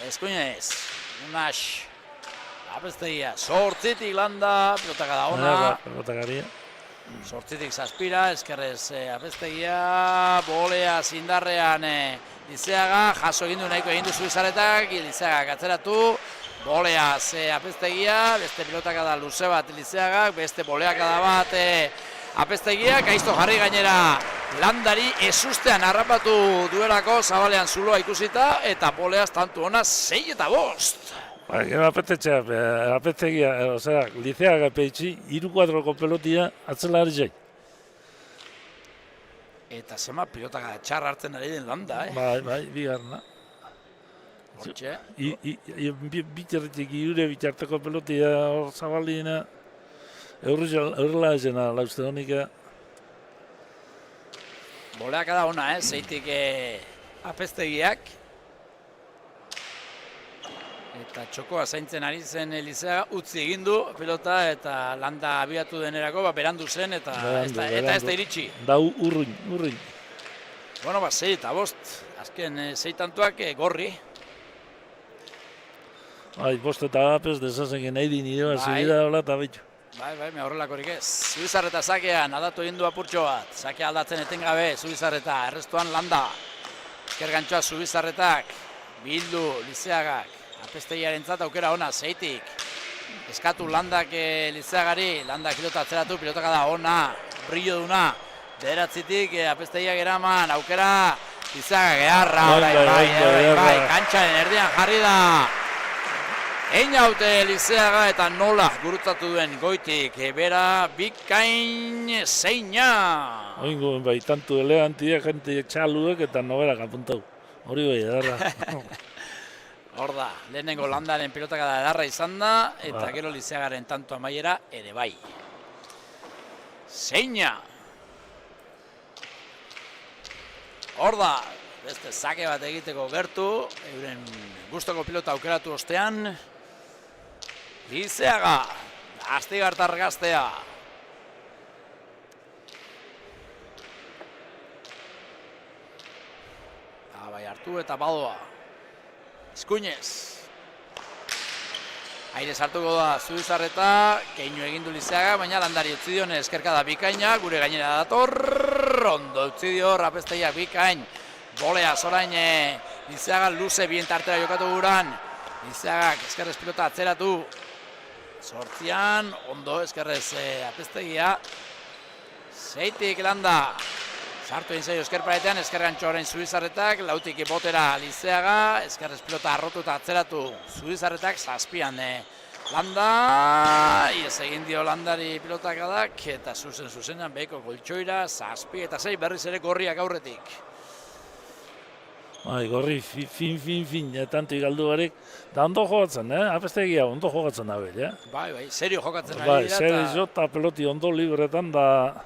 Eskuinez, Unax, apeztegia, 8-tik landa, pilotaka da ona. Pilotakaria. 8-tik zazpira, eskerrez apeztegia, bolea zindarrean Lizeaga, jaso egin du nahiko egin du Zubizarretak, Lizeagak atzeratu, Bolea Apeztegia, beste pilotaka da luze bat Lizeagak, beste boleaka da bat Apeztegiak, aizto jarri gainera Landari ezustean harrapatu duelako zabalean zuloa ikusita, eta boleaz tantu ona 6 eta 5. Gero Apeztegia, Lizeagak peitzi, 3-4ko pelotia atzelari jai. Eta zema pilotaka txarra hartzen ari den Landa, Bai, bigarna. Hortxe. Bitxerretik iure bitxarteko pelotia hor zabalina, eurrela esena lauste honik. Boleaka da ona, zeitik Apeztegiak. Eta txokoa zaintzen ari zen Lizeaga, utzi egin du pilota eta Landa abiatu denerako, berandu zen eta ez da iritsi. Da urruin. Bueno, 6 eta 5, azken 6 tantuak gorri. Bai, 5 eta apez, desazen nahi di nire, zibida hola eta bitxo. Bai, horrelakorik ez. Zubizarreta sakean, aldatu egin du apurtxo bat. Sakea aldatzen etengabe, Zubizarreta, errestuan Landa. Eskergantxoa Zubizarretak, bildu Lizeagak. Apeztegiarentzat aukera ona, zeitik. Eskatu Landak Lizeagari, Landak pilota atzeratu, pilotaka da ona, brillo duna. Bederatzitik Apeztegiak eraman, aukera Lizeagak eharra, bai, kantxaren erdian jarri da. Egin haute Lizeaga eta nola gurutzatu duen goitik, bera bikain zeina. Oingo, bai, tanto elegantia, jente txaluek eta noberak apuntau. Hori bai, edarra. Hor da, lehenengo Landaren pilotaka da edarra izan da, eta gero Lizeagaren tanto amaiera ere bai. Zeina! Hor da, beste sake bat egiteko gertu, euren gustoko pilota aukeratu ostean. Lizeaga, Astigartar gaztea. Bai, hartu eta badoa. Eskuinez. Aire sartuko da Zubizarreta, keinu egin du Lizeaga, baina Landari utzi dion eskerkada bikaina, gure gainera dator, ondo utzi dio Apeztegiak bikain. Bolea zorain Lizeaga luze bien tartera jokatu guran. Lizeagak eskerrez pilota atzeratu. 8an, ondo eskerrez Apeztegia. 6tik Landa. Sartu egin zaio eskerparetean, eskergantxo orain Zubizarretak, lautik botera Lizeaga, eskerrez pilota arrotu eta atzeratu Zubizarretak, 7an Landa, iez egin dio Landari pilotakadak, eta zuzenan behiko goltxoira, 7 eta 6 berriz ere gorriak aurretik. Bai, gorri fin, tanto igaldu barik, da ondo jogatzen, Apeztegia ondo jogatzen abel, Bai, serio jokatzen ari bai, dira. Bai, serio eta peloti ondo libretan, da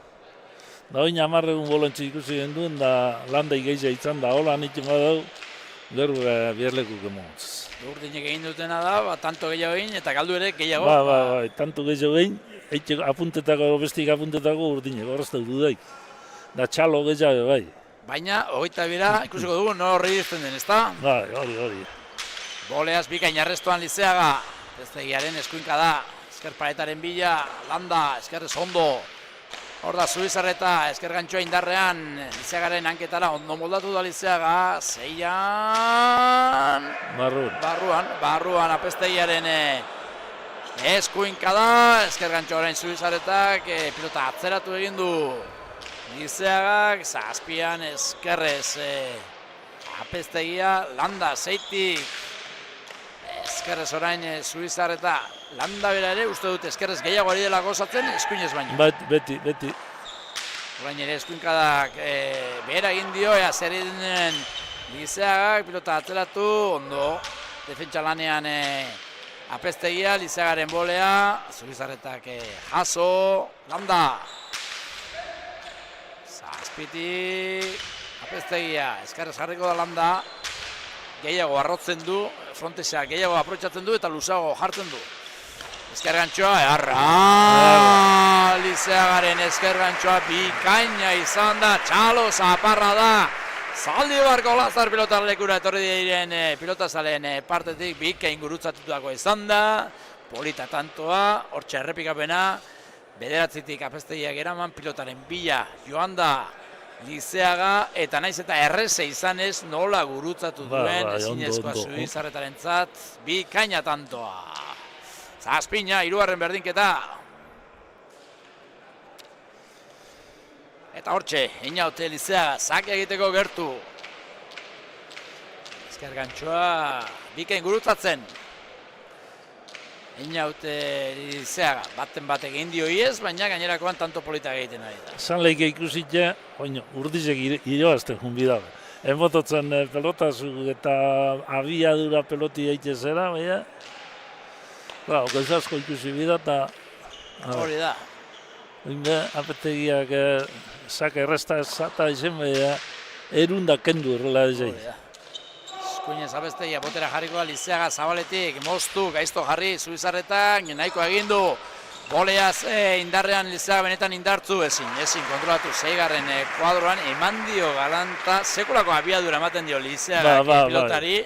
oin 10 egun bolantzi ikusi genduen, da Landa igeiza itzan, da hola nitzen badau, gero bierleku gemontz. Urdinek egin dutena da, tanto gehiago egin, eta galdu ere gehiago. Bai, tanto gehiago egin, apuntetako, bestik apuntetako urdinek, horrezta dudaik. Da txalo gehiago, bai. Baina, 22 ikusiko dugu, no horri izten den, ezta? Bai, hori. Boleaz bikain arrestuan Lizeaga, Apeztegiaren eskuinka da, eskerparetaren bila, Landa, eskerrez ondo. Hor da Zubizarreta, eskergantxoa indarrean, Lizeagaren hanketara ondo moldatu da Lizeaga, 6an... Barruan Apeztegiaren eskuinka da, eskergantxoa orain Zubizarretak, pilota atzeratu egin du. Lizeagak, 7an eskerrez Apeztegia, Landa 6tik, eskerrez orain Zubizarreta, Landa bera ere, uste dut eskerrez gehiago ari dela gozatzen, eskuinez baino. Beti. Orain ere eskuinkadak behera egin dio, zer egin Lizeagak, pilota atzeratu, ondo, defentsa lanean Apeztegia, Lizeagaren bolea, Zubizarretak jaso, Landa. Zazpitik, Apeztegia, eskerrez jarriko da Landa, gehiago arrotzen du, frontesa gehiago aprotxatzen du eta luzago jartzen du. Eskergantxoa, Lizeagaren eskergantxoa bikaina izan da, txalo zaparra da. Zaldibarko Lazar pilotalekura etorri diren pilotazaleen partetik bikain gurutzatutako izan da. Polita tantoa, hortxe errepikapena, 9tik Apeztegiak eraman pilotaren bila joan da Lizeaga, eta naiz eta erreze izanez nola gurutzatu duen ezinezkoa Zubizarretarentzat, bikaina tantoa. Zazpina, 3. berdinketa. Eta hortxe, Einaute Lizeaga, zake egiteko gertu. Ezker gantxoa, bikain gurutzatzen. Einaute Lizeaga, baten bat egin dio iez, baina gainerakoan tanto polita egiten ari da. Zan leike ikusitxe, urdizek iroazten junbi dago. Emototzen pelotazuk eta abiadura peloti egite zera, baina, goizasko ikusi bida eta... Hori da. Oinbe, apetegiak zake erresta ezata izen, baina, erunda kendu errela ezei. Eskuinez abestegia botera jarriko da Lizeaga zabaletik, moztu, gaizto jarri, Zubizarretan, nahiko egindu. Boleaz indarrean Lizeaga benetan indartzu ezin kontrolatu 6. kuadroan, eman dio galanta, sekulako abiadura ematen dio Lizeaga pilotari.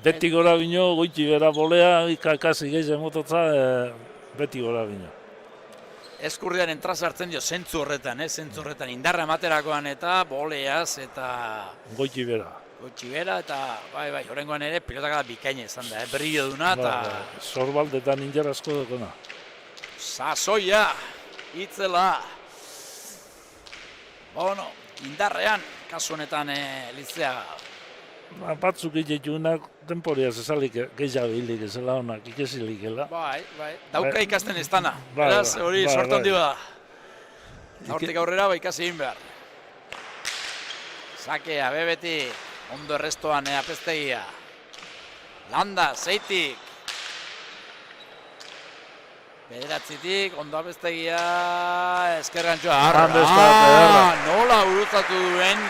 Beti gora bino, goiti bera bolea, ikakasi gehiago mototza, beti gora bino. Eskurrian entraza hartzen dio zentzu horretan, indarra ematerakoan eta boleaz eta... Goiti bera. Eta, bai, horrengoan ere pilotaka da bikaina izan da, brillo duna eta... Zorbaldetan injarazko dukona. Sasoia, itzela. Bueno, indarrean, kasu honetan Lizeaga. Batzuk egitunak temporia zezalik gehiago hilik ezela honak, ikesilikela. Bai, dauka ikasten ez dana. Beraz, hori sortu handi da. Hortik aurrera ikasi egin behar. Sakea, bebeti, ondo errestoan apestegia. Landa, zeitik. Bederatzitik, ondo apestegia, ezker gantxoa. Nola gurutzatu duen,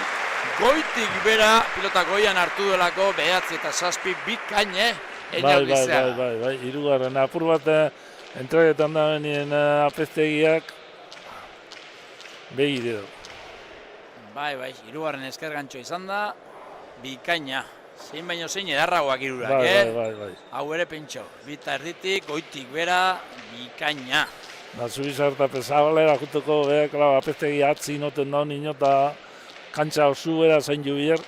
goitik bera, pilota goian hartu duelako, 9 eta 7 bikaine, Einaute. Bai, hirugarren apur bat entregetan da benien apestegiak behire du. Bai, 3. ezker gantxo izan da, bikaina. Zein baino zein edarragoak hirurak, Bai. Hau ere pentso, bita erditik, goitik bera, bikaina. Zubizarreta pesabalera juteko apestegi atzi noten da nino eta kantxa osu bera zain jubier.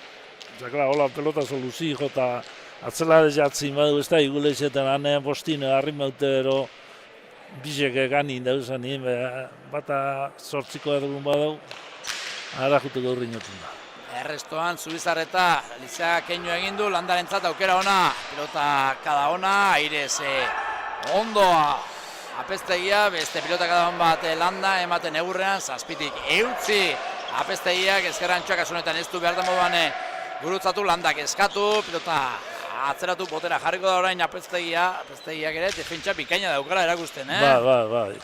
Hola pelota soluzi jota atzelare jatzi badu ez da iguleixetan ane bostine harrin bautero bizek gani dauzan bata sortziko dugun badau, ara juteko horri notun da. Errestoan, Zubizarreta, Lizeaga keinu egin du, Landarentzat aukera ona, pilota kada ona, airez ondoa apestegia, beste pilota kada on bat Landa, ematen egurrean, 7tik eutzi apestegiak, ezkerrantxoak asunetan ez du behar da moduan gurutzatu, Landak eskatu, pilota atzeratu botera jarriko da orain apestegiak ere, defentsa bikaina daukala erakusten, Bai.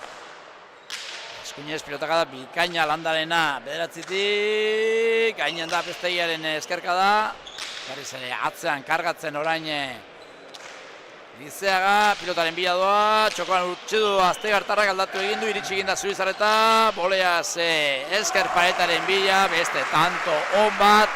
Eskuinez pilotaka da bikaina Landarena, bederatzitik, gainen da apestegiaren eskerka da, berriz ere atzean kargatzen orain Lizeaga, pilotaren bila doa, txokoan utzi du Aztegartarrak aldatu egin du, iritsi egin da Zubizarreta, boleaz esker paretaren bila, beste tanto on bat,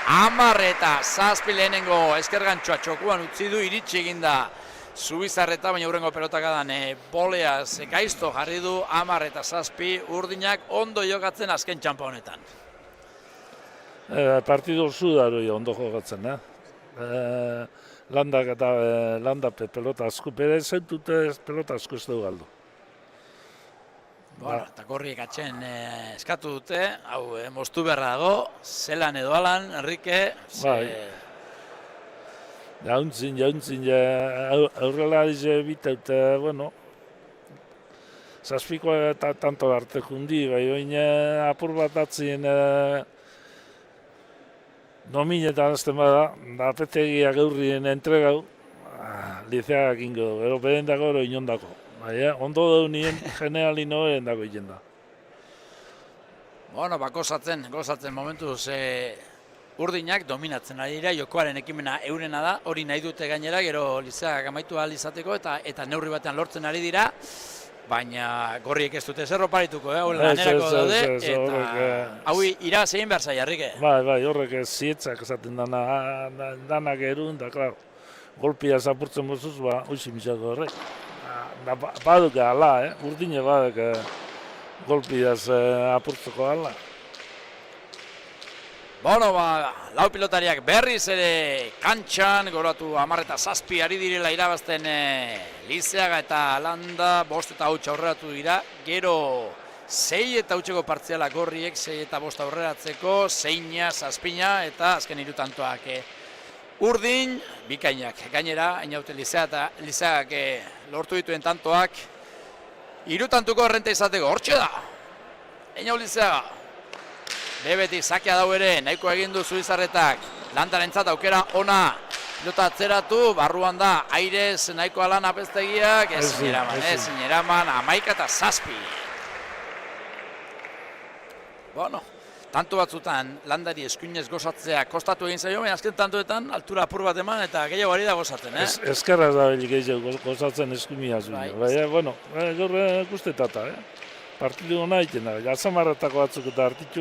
10 eta 7 lehenengo esker gantxoa txokoan utzi du, iritsi egin da Zubizarreta, baina hurrengo pelotakadan boleaz gaizto jarri du 10 eta 7 urdinak ondo jokatzen azken txampa honetan. Partido zudaroi ondo jokatzen, Landak eta Landape pelota asko, bere zentute pelota asko ez dugu galdu. Bueno, eta korriek atxen eskatu dute, hau moztu beharra dago, zelan edo alan, Enrique. Jauntzin, aurrela dize bitaute, bueno, zazpikoa eta tanto arte jundi, bai oin apur bat atzien nominetan azten bada, da apetegia gaurrien entregau, Lizeagak ingo, gero bedendako ero inondako. Ondo daunien generalin noen dago iten da. Bueno, gozatzen momentuz urdinak dominatzen ari dira, jokoaren ekimena eurena da, hori nahi dute gainera, gero Lizeagak amaitu ahal izateko eta neurri batean lortzen ari dira, baina gorriek ez dute zerro parituko, lanerako daude, eta hau iraz egin behar zai, Enrique. Bai, horrek zietzak esaten danak erun, da, klar, golpia zapurtzen bozuz, hoxi misako horrek. Baduke ala, urdine baduke golpiaz apurtzeko ala. Bueno, lau pilotariak berriz ere kantxan, goratu 10-7 ari direla irabazten Lizeaga eta Landa, 5 eta 8 aurreratu dira, gero 6 eta 8ko partzialak gorriek, 6 eta 5 aurreratzeko, 6 7 eta azken 3 tantoak urdin, bikainak. Gainera, Einaute Lizeagak lortu dituen tantoak, 3 tantuko errenta izateko, hortxe da, Einaute Lizeaga. Bebetik sakea dau ere, nahiko egin du Zubizarretak, Landarentzat aukera ona, pilota atzeratu, barruan da, airez nahiko alan apeztegiak, ezin eraman, 11-7. Bueno, tanto batzutan, Landari eskuinez gozatzea kostatu egin zaio, baina azken tantoetan altura apur bat eman eta gehiago ari da gozatzen, Eskerraz da belik gehiago gozatzen eskuimia zuen, baina, bueno, gaur guztetata, Partidu hona egiten da, jazamarretako batzuk eta artitu,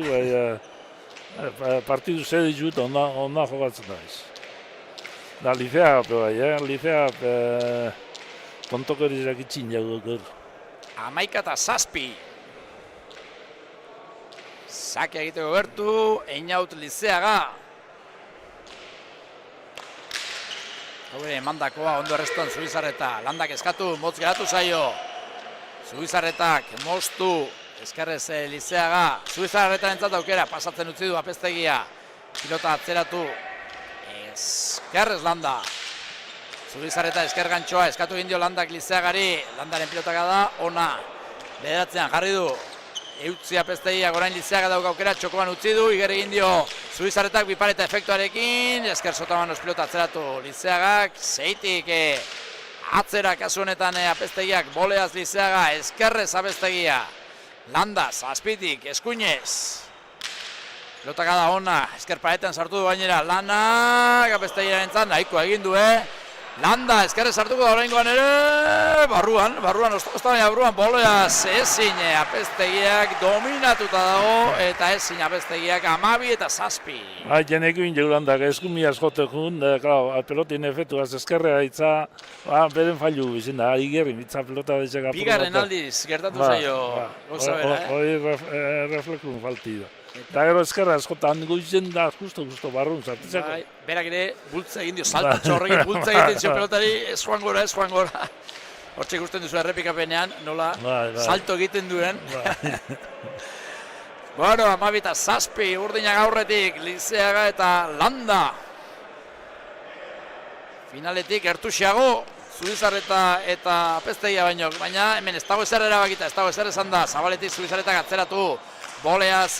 partidu zede jut onda jokatzen da. Da, Lizeaga bai, Lizeaga tontokerizak itxin jau gaur. 11-7. Sake egiteko gertu, Einaute Lizeaga. Haure, mandakoa ondo errestuan Zubizarreta, Landak eskatu, motz geratu zaio. Zubizarretak moztu, eskerrez Lizeaga, Zubizarretaren aukera, pasatzen utzi du apeztegia, pilota atzeratu, eskerrez Landa. Zubizarreta esker gantxoa, eskatu egin dio Landak Lizeagari, Landaren pilotaka da, ona, bederatzean jarri du, eutzi apeztegia, gorain Lizeaga dauka aukera, txokoan utzi du, iger egin dio Zubizarretak bipareta efektuarekin, esker sotamanos pilota atzeratu Lizeagak, zeitik, atzera kasu honetan apeztegiak, boleaz Lizeaga, eskerrez apeztegia. Landa, zazpitik, eskuinez. Pilotaka da ona, esker paretan sartu du gainera. Lanak apeztegiaren entzan, nahiko egin du, Landa, eskerrez sartuko da oraingoan ere. Barruan, ostabia barruan, boleaz ezin apeztegiak dominatuta dago, eta ezin apeztegiak 12-7. Jenekin jaurandak eskumiaz jotekun, pelotin efektuaz eskerrea itza, beren fallu bizin da, igerrin itza pelota dezak apurra. Bigarren aldiz, gertatu zaio, goza bera, Hoi reflekun falti da. Eta gero eskerra eskotan goizen da, justo barrun zartitzako. Berak ere, bultza egin dio, saltatxo horrekin bultza egiten zio pelotari, ez joan gora. Hortxe ikusten duzu errepikapenean, nola salto egiten duen. Bueno, 12-7, urdinak aurretik, Lizeaga eta Landa. Finaletik ertuxiago, Zubizarreta eta apeztegia baina hemen ez dago ezer erabakita, ez dago ezer esan da, Zabaletik Zubizarretak atzeratu, boleaz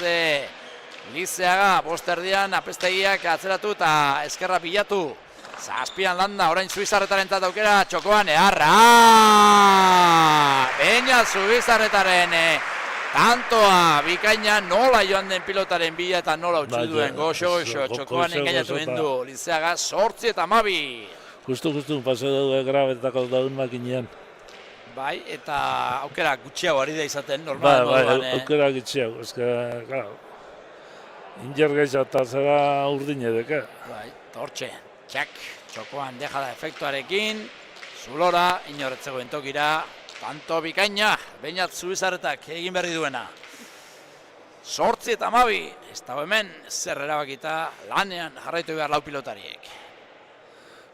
Lizeaga, bosterdian apeztegiak atzeratu eta eskerra bilatu. Zazpian Landa, orain Zubizarretaren aukera, txokoan, Beina Zubizarretaren tantoa, bikaina nola joan den pilotaren bila eta nola utzi duen, goxo, txokoan engainatu hindu, Lizeaga 8-12. Justu, paseo dugu grabetako daun makinean. Bai, eta aukera gutxiago ari da izaten, normal moduan. Bai, aukera gutxiago, Inger gehiago zera urdin edeke. Bai, tortxe, txokoan deja da efektuarekin, zulora, inorretzegoen tokira, tanto bikaina, Beñat Zubizarretak egin berri duena. 8-12, ez dago hemen, zer erabakita lanean jarraitu behar lau pilotariek.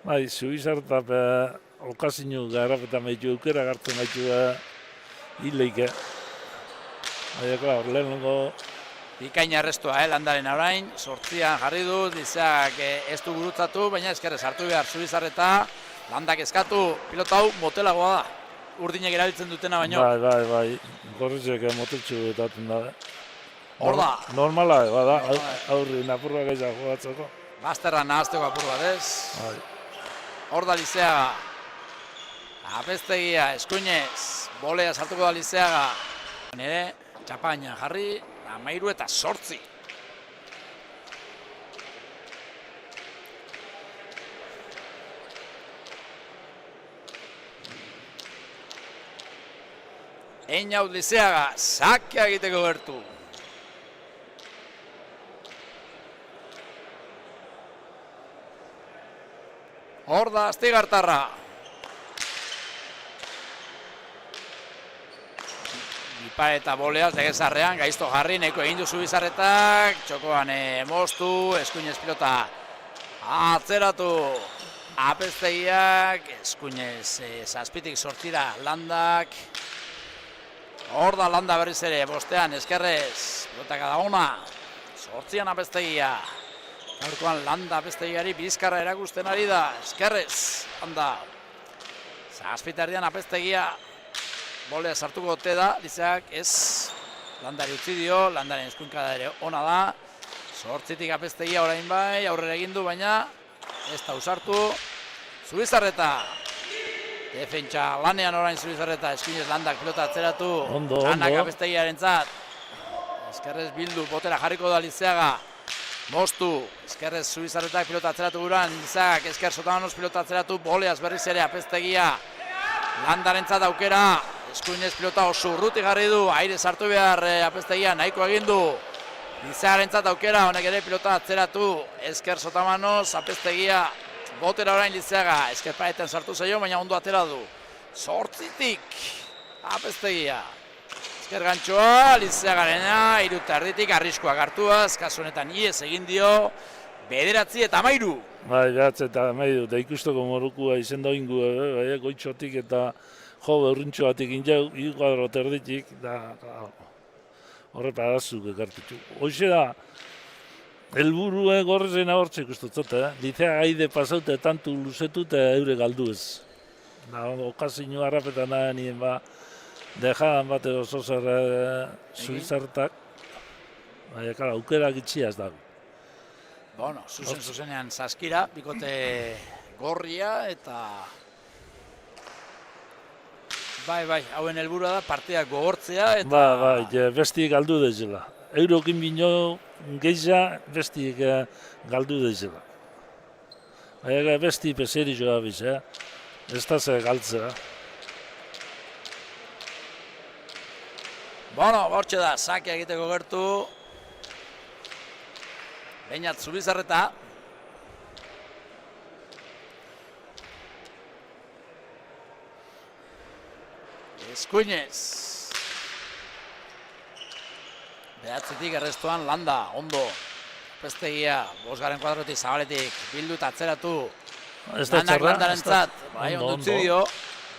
Bai, Zubizarretak okazinu garapeta maitu eukera gartzen maitu hileike. Baina, lehenengo Bikaina errestua, Landaren orain, 8an jarri du, Lizeagak ez du gurutzatu, baina eskerrez hartu behar Zubizarreta, Landak eskatu, pilota hau motelagoa da, urdinek erabiltzen dutena baino. Bai, gorrizek moteltxu betaten da. Hor da. Normala, bada, aurri napurra gehiago jogatzeko. Bazterra nahazteko apur bat ez. Hor da Lizeaga, apeztegia, eskuinez, bolea sartuko da Lizeaga. Nere, txapaina jarri, 13-8. Einaute Lizeaga, sakea egiteko gertu. Hor da Astigartarra. Ipar eta boleaz, legezarrean, gaizto jarri, nahiko egin du Zubizarretak, txokoan moztu, eskuinez pilota atzeratu, Apeztegiak, eskuinez zazpitik sortira Landak, hor da Landa berriz ere, bostean, eskerrez, pilotak da ona, sortzian Apeztegia, gaurkoan Landa Apeztegiari bizkarra erakusten ari da, eskerrez, Landa, zazpiterdian Apeztegia, bolea sartuko ote da, Lizeak ez, Landari utzi dio, Landaren eskuinkada ere ona da, sortzitik Apeztegia orain bai, aurrera egin du, baina ez da usartu, Zubizarreta, defentsa lanean orain Zubizarreta, eskuinez Landak pilota atzeratu, Anak Apeztegiaren zat, eskerrez bildu, botera jarriko da Lizeaga, moztu, eskerrez Zubizarretak pilota atzeratu guran, Lizeak, esker Sotamanos pilota atzeratu, boleaz berriz ere Apeztegia, Landaren zat aukera, eskuinez pilota oso urruti jarri du, aire sartu behar Apeztegia, nahiko egin du, Lizearentzat aukera, honek ere pilota atzeratu, esker Sotamanos, Apeztegia, botera orain Lizeaga, esker paretan sartu zaio, baina ondo atera du. Zortzitik, Apeztegia, esker gantxoa, Lizeagarena, iruta erditik, arriskoak hartuaz, kasu honetan iez egin dio, 9 eta 13. Bai, 9 eta 13, eta ikusteko morukua izen da ingu, goitxotik eta jo beurrintxoatik injau, iguadro terditik, da horrepa arazuk ekartitzu. Hoxe da, helburue gorrezen ahortzek ikustutzot, Lizea gaide pasaute tantu luzetut eure galdu ez. Da, okazio harrapetan da nien dejadan bat oso zer Zubizarretak, baina kara, aukerak itxiaz dago. Bueno, zuzenean Zaskira, bikote gorria eta... Bai, hauen helburua da partidak gogortzea eta... Bai, besti galdu dezela. Eurokin bino geiza besti galdu dezela. Baina besti peseri joa biz, ez da ze galtzea. Bueno, bortxe da, sakia egiteko gertu. Beinat Zubizarreta. Eskuinez. Behatzitik errestuan Landa, ondo. Apeztegia, 5. kuadrotik zabaletik, bildu eta atzeratu. Landak Landarentzat, bai, ondo utzi dio.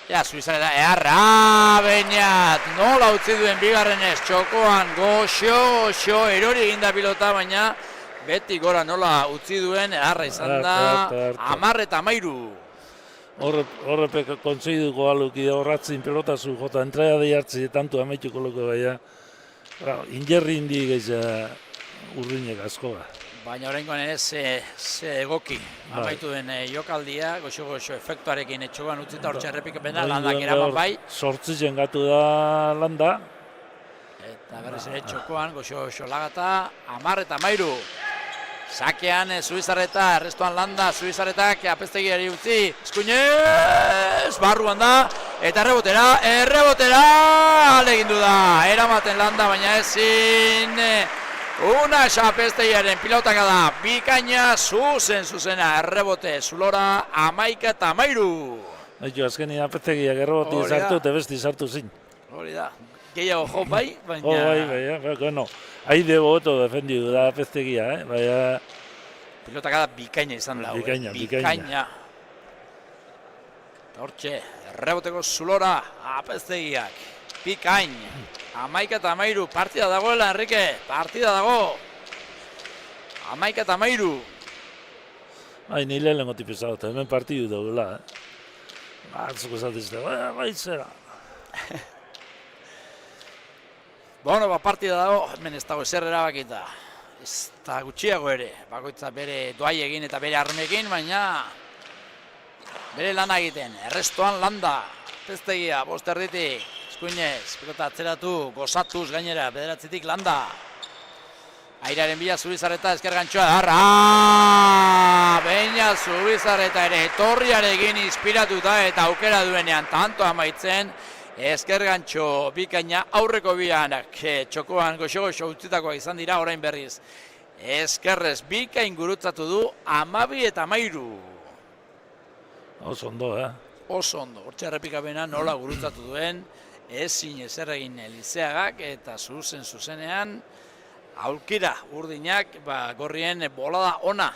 Ja, Zubizarreta, eharra, Beinat, nola utzi duen bigarrenez, txokoan, goxo, erori eginda pilota, baina beti gora nola utzi duen, eharra izan da, 10 eta 13. Horrepek kontseiduko aluki horratzin pelotazu jota entrega de hartzi tantu amaituko loko baina injerri indi gaiz urrinek asko da. Baina horrengoan ere ze egoki amaitu den jokaldia, goxo efektuarekin etxogan utzita hortxe errepikapena, Landak eraman bai. 8 gatu da Landa. Eta berriz ere txokoan, goxo lagata, 10 eta 13. Sakean Zubizarreta, errestuan Landa, Zubizarretak Apeztegiari utzi, eskuinez, barruan da, eta errebotera, alegindu da, eramaten Landa, baina ezin, Unas Apeztegiaren pilotak da, bikaina zuzena, errebote, zulora, 11 eta 13. Aitu, azkenin Apeztegiak erreboti sartu eta besti sartu zin. Hori da, gehiago jo bai, baina... Bai, bueno. Aide boto defendidu da Apeztegia, baina... Pilotaka da bikaina izan da, bikaina. Hortxe, erreboteko zulora, Apeztegiak, bikain. 11 eta 13, partida dagoela, Enrique, partida dago. 11 eta 13. Bai, nire lehenko tipizauta, hemen partidu dagoela, Batzuko zatizte, baitzera. Bueno, partida dago, hemen ez dago ezer erabakita. Ez da gutxiago ere, bakoitza bere doai egin eta bere armekin, baina bere lana egiten. Errestoan Landa, Apeztegia, 5 erditik, eskuinez, pilota atzeratu, gozatuz gainera, 9 Landa. Airearen bila Zubizarreta, esker gantxoa, Beina Zubizarreta ere, etorriarekin inspiratuta eta aukera duenean tanto amaitzen, esker gantxo bikaina aurreko bianak txokoan goxo utzitakoak izan dira orain berriz. Eskerrez bikain gurutzatu du 12 eta 13. Oso ondo, Oso ondo, hortxe errepikapena nola gurutzatu duen. ezin ezer egin Lizeagak eta zuzenean aukera urdinak gorrien bolada ona.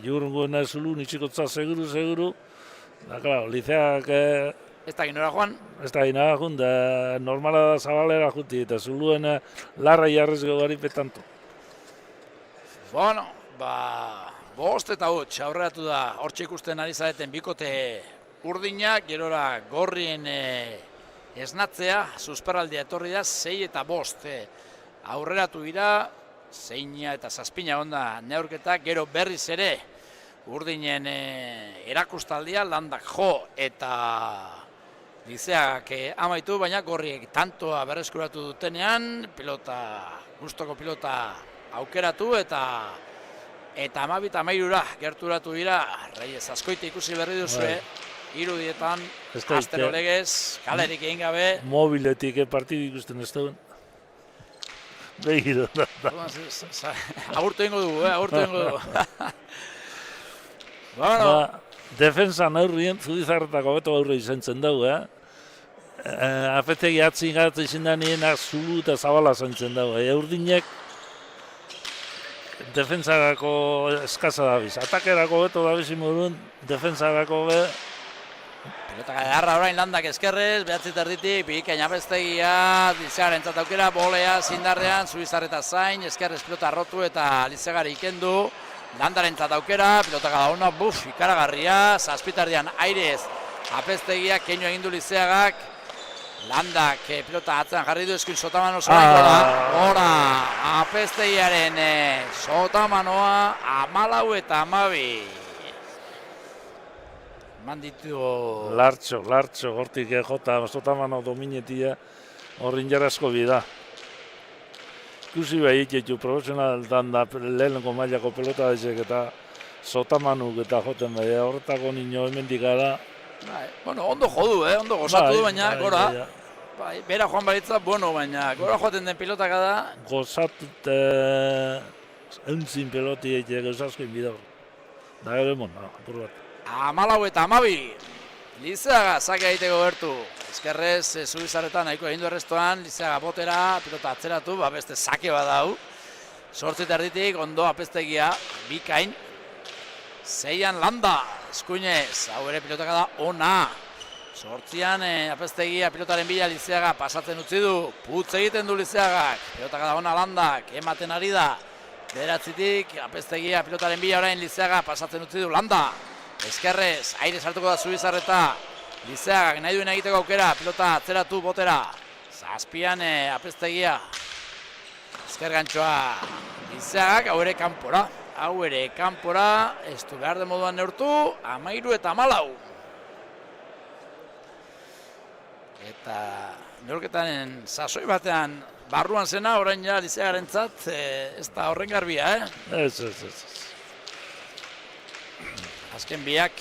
Jurrengoen zulu nitxikotza seguru. Da, claro, Lizeagak Ez da ginora joan? ez da gina joan, da normala da zabalera juti, eta zuluen larra jarrez gogari petanto. Bueno, 5 eta 8 aurreratu da, hortxe ikusten ari zareten bikote urdinak, gerora gorrien esnatzea, susperraldia etorri da, 6 eta 5 aurreratu dira, 6 eta 7 onda neurketa, gero berriz ere urdinen erakustaldia, Landak jo eta Lizeagak amaitu, baina gorriek tantoa berreskuratu dutenean, gustoko pilota aukeratu eta 12-13 gerturatu dira. Reyes Azkoite ikusi berri duzue, irudietan, Astero legez, kalerik egin gabe. Mobiletik partidu ikusten ez duen. Begiru. Agurtu ingo dugu, agurtu ingo dugu. Defensa neurrien, Zubizarretako beto aurre izentzen dugu, Apetegi atzin gatu izin da nienak zulu eta zabala zentzen dugu. Urdinek defensarako eskaza dabiz. Atakerako beto dabiz imurun, defensarako be... Pilotaka edarra orain Landak eskerrez, 9 erditik, Bikain Apeztegia, Lizeagaren aukera, bolea, zindarrean, Zubizarreta zain, eskerrez pilota rotu eta Lizeagari ikendu. Landaren aukera, pilotaka da ona, ikaragarria, 7 airez, Apeztegia, keinu egindu Lizeagak, Landak pilota atzean jarri du eskuin Sotamano Ora, Apeztegiaren Sotamanoa, 14 eta 12. Manditu... Lartxo, hortik jota Sotamano dominetia horrin jarrazko bida. Ikusi behar iketu profesionaltan da lehenko mailako pelota dezek eta Sotamanuk eta joten behar horretako nino hemendik gara. Ondo jodu, ondo gozatu du, baina gora. Bera joan baritza, baina gora joaten den pilotak da. Gozatut euntzin peloti egiteko esaskoin bidau. Da gero emon, apur bat. 14 eta 12. Lizeaga zake egiteko gertu. Eskerrez, Zubizarretan nahiko egin du errestoan, Lizeaga botera, pilota atzeratu, beste zake badau. 8 erditik, ondo Apeztegia, Bikain. 6 Landa, eskuinez, hau ere pilotaka da ona. 8 Apeztegia pilotaren bila Lizeaga pasatzen utzi du, putz egiten du Lizeagak. Pilotaka da ona Landak, ematen ari da. 9tik, Apeztegia pilotaren bila orain Lizeaga pasatzen utzi du Landa. Eskerrez, aire sartuko da Zubizarreta. Lizeagak nahi duen egiteko aukera, pilota atzeratu botera. 7 Apeztegia. Ezker gantxoa Lizeagak, hau ere kanpora. Ez du behar den moduan neurtu, 13 eta 14. Eta neurketanen sasoi batean barruan zena, orain ja Lizeagarentzat ez da horren garbia, Ez. Azken biak,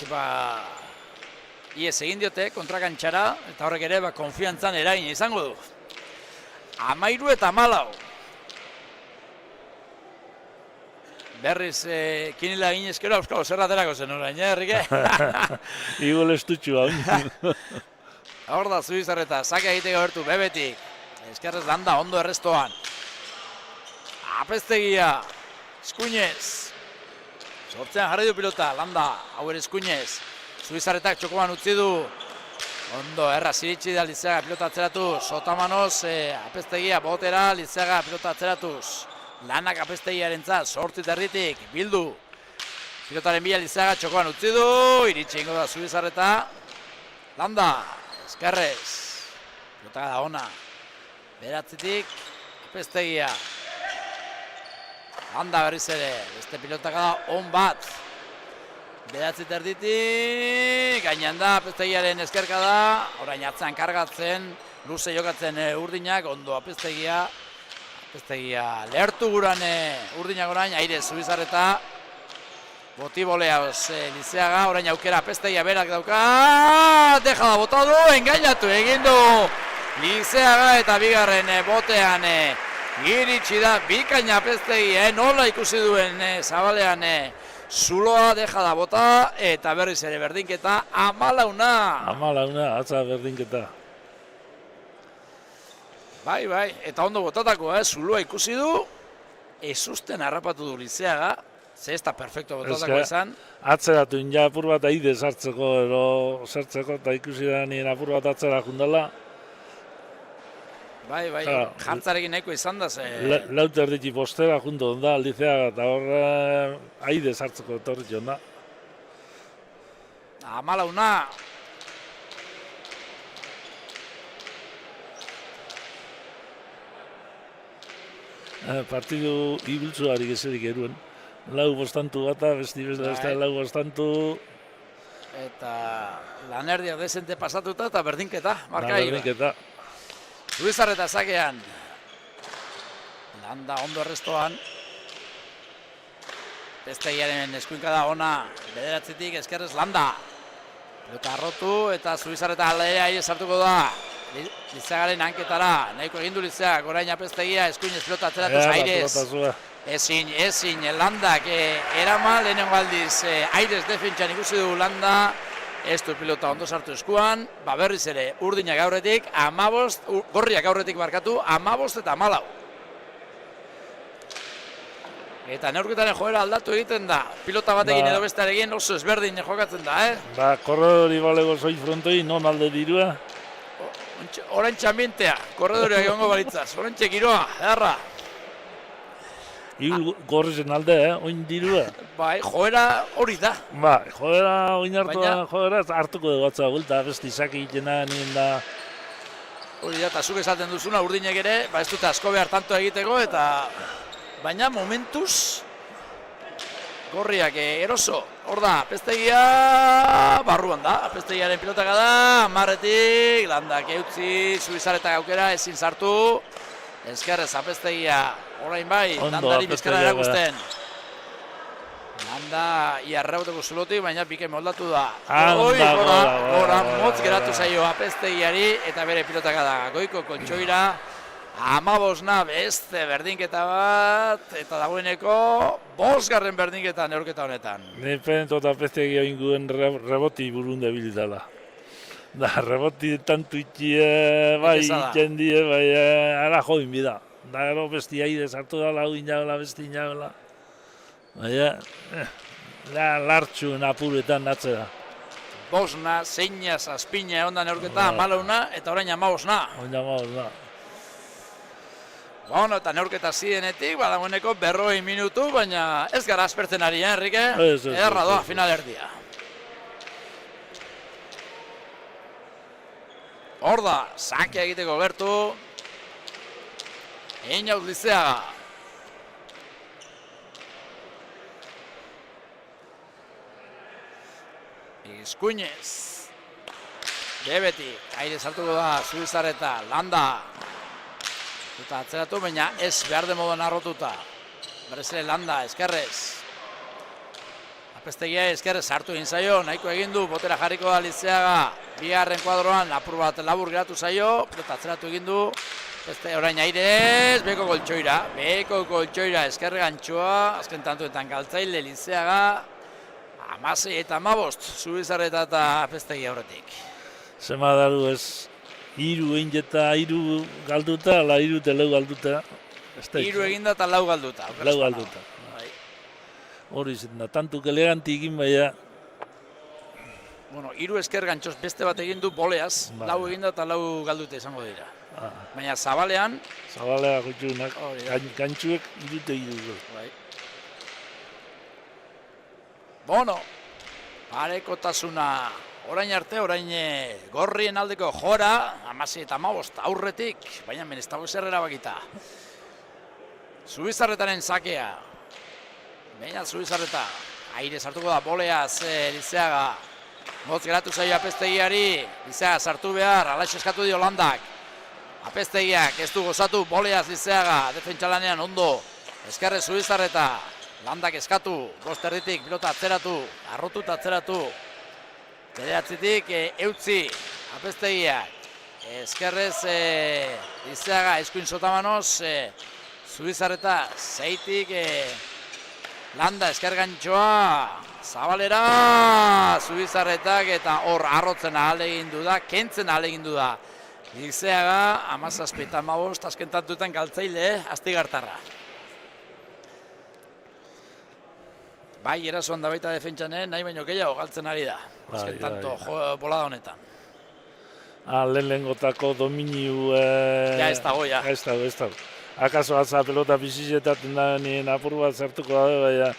iez egin diote kontrakantxara, eta horrek ere konfiantzan eragin izango du. 13 eta 14. Berriz kinila egin ezkero, euskalo zerra aterako zen orain, Errike? Igol estutxu hau. Hor da Zubizarreta, zake egiteko gertu, bebetik. Eskerrez Landa, ondo errestoan. Apeztegia, eskuinez. 8 jarri du pilota, Landa, hau ere eskuinez. Zubizarretak txokoan utzi du. Ondo, erraz iritsi da Lizeaga pilota atzeratuz. Sotamanoz, Apeztegia botera, Lizeaga pilota atzeratuz. Lanak Apeztegiarentzat, 8 erditik, bildu. Pilotaren bila Lizeaga txokoan utzi du. Iritsi ingo da Zubizarreta. Landa, eskerrez. Pilota da ona. 9tik, Apeztegia. Landa berriz ere, beste pilotaka da on bat. 9 erditik, gainean da, Apeztegiaren eskerka da, orain atzean kargatzen, luze jokatzen urdinak, ondo Apeztegia lehertu guran urdinak orain, aire Zubizarreta, botiboleauz Lizeaga, orain aukera Apeztegia berak dauka, deja da bota du, engainatu egin du Lizeaga eta bigarren botean, iritsi da Bikain Apeztegia, nola ikusi duen zabalean zuloa deja da bota eta berriz ere berdinketa 14. Amalauna, atza berdinketa. Bai, eta ondo botatako, zuloa ikusi du, ezusten harrapatu du Lizeaga, ze ez da perfecto botatako izan. Atzeratu inja apur bat aide sartzeko, ero sartzeko, eta ikusi da nien apur bat atzera jundala. Bai, jartzarekin nahiko izan da, ze... Lauter diti postera junto onda, Lizeaga, eta hor aide sartzeko etorri joan da. Amalauna. Partidu ibiltzuarik ezerik eruen. Lau bostantu bata, beste lau bostantu. Eta lanerdia desente pasatuta eta berdinketa, marka Berdinketa. Zubizarreta zakean. Landa ondo errestoan. Bestegiaren eskuinkada ona, bederatzitik eskerrez Landa. Pelota arrotu eta Zubizarreta aldea sartuko da. Lizeagaren hanketara, nahiko egin du Lizeag, orain apestegia, eskuinez pelota atzeratuz Aires. Ezin, Landak erama, lehenengo aldiz Aires defentsan ikusi du Landa, ez du pilota ondo sartu eskuan, berriz ere urdinak aurretik, gorriak aurretik barkatu, 15 eta 14. Eta neurketaren joera aldatu egiten da, pilota batekin edo bestearekin oso ezberdin jokatzen da, Korredori balego soiz frontoi, non alde dirua? Orantxe ambientea, korredoreak egongo balitzaz, orantxe giroa, edarra. Iul gorrizen alde, oin dirua. Bai, joera hori da. Joera oin hartuko dugu atza gulta, besti izaki egitena nien da. Hori da, eta zuk esaten duzuna urdinek ere, ez dute asko behar tanto egiteko, eta baina momentuz gorriak eroso. Hor da, apestegia barruan da, apestegiaren pilotaka da, 10etik, Landak eutzi, Zubizarretak aukera, ezin sartu, eskerrez apestegia, orain bai, Landari bizkara erakusten. Landa iarreboteko zulotik, baina pike moldatu da. Gora motz geratu zaio apestegiari, eta bere pilotaka da, goiko kontxoira, 15 beste berdinketa bat, eta dagoeneko 5. berdinketa neurketa honetan. Nipen eta apestegia inguen reboti burun debilitala. Da, reboti tantu itxie, bai, itxen die, bai, ara join bida. Da, gero besti aire sartu da, lau inabela, besti inabela. Baina, lartxun apuretan natzera. 5, zeina, zazpina, onda neurketa, 14 eta orain 15. Orain 15. Bueno, eta neurketa zidenetik, badagoeneko 40 minutu, baina ez gara aspertzen ari, Enrique? Ederra doa, final erdia. Hor da, sakea egiteko gertu. Einaut Lizeaga. Izkuinez. Bebetik, aire sartuko da, Zubizarreta, Landa. Eta atzeratu, baina ez behar de moduan arrotuta. Berezile Landa, eskerrez. Apestegia eskerrez hartu egin zaio, nahiko egin du, botera jarriko da Lizeaga. Bigarren kuadroan, apur bat labur geratu zaio, eta atzeratu egin du. Orain Aires, beko koltsoira, eskerre gantxoa, azken tantuetan galtzaile Lizeaga. 16 eta 15, Zubizarreta eta apestegia horretik. Zema daru ez. 3 egin eta 3 galduta, ala 3 eta 4 galduta. 3 eginda eta 4 galduta. 4 galduta. Hori zen da, tantuk eleganti egin baina. Bueno, 3 esker gantxoz beste bat egin du boleaz, 4 eginda eta 4 galduta izango dira. Baina Zabalean... Zabalea gutxunak, gantxuek 3 eta 3. Bueno, parekotasuna... Orain arte, orain gorrien aldeko jora, 16 eta 15 aurretik, baina ez dago ezer erabakita. Zubizarretaren sakea. Baina Zubizarreta, aire sartuko da, boleaz Lizeaga. Motz geratu zaio apestegiari, Lizeaga sartu behar, alaxe eskatu dio Landak. Apestegiak ez du gozatu, boleaz Lizeaga, defentsalanean ondo. Eskerre Zubizarreta, Landak eskatu, 5 erditik, pilota atzeratu, arrotuta atzeratu. Bederatzitik eutzi, apestegiak, eskerrez Lizeaga eskuin sotamanoz, Zubizarreta zeitik, Landa eskergantxoa, Zabalera, Zubizarretak eta hor arrotzen ahalegindu da, kentzen ahalegindu da Lizeaga, 17-15, azken tantuetan galtzaile, Astigartarra. Bai, erasoan da baita defentsan, nahi baino gehiago galtzen ari da. Azken tanto, bolada honetan. Lehengotako dominiu... Ja, ez dago, ja. Ez dago. Akaso atza pelota bizizetaten da nien apur bat zertuko da, baina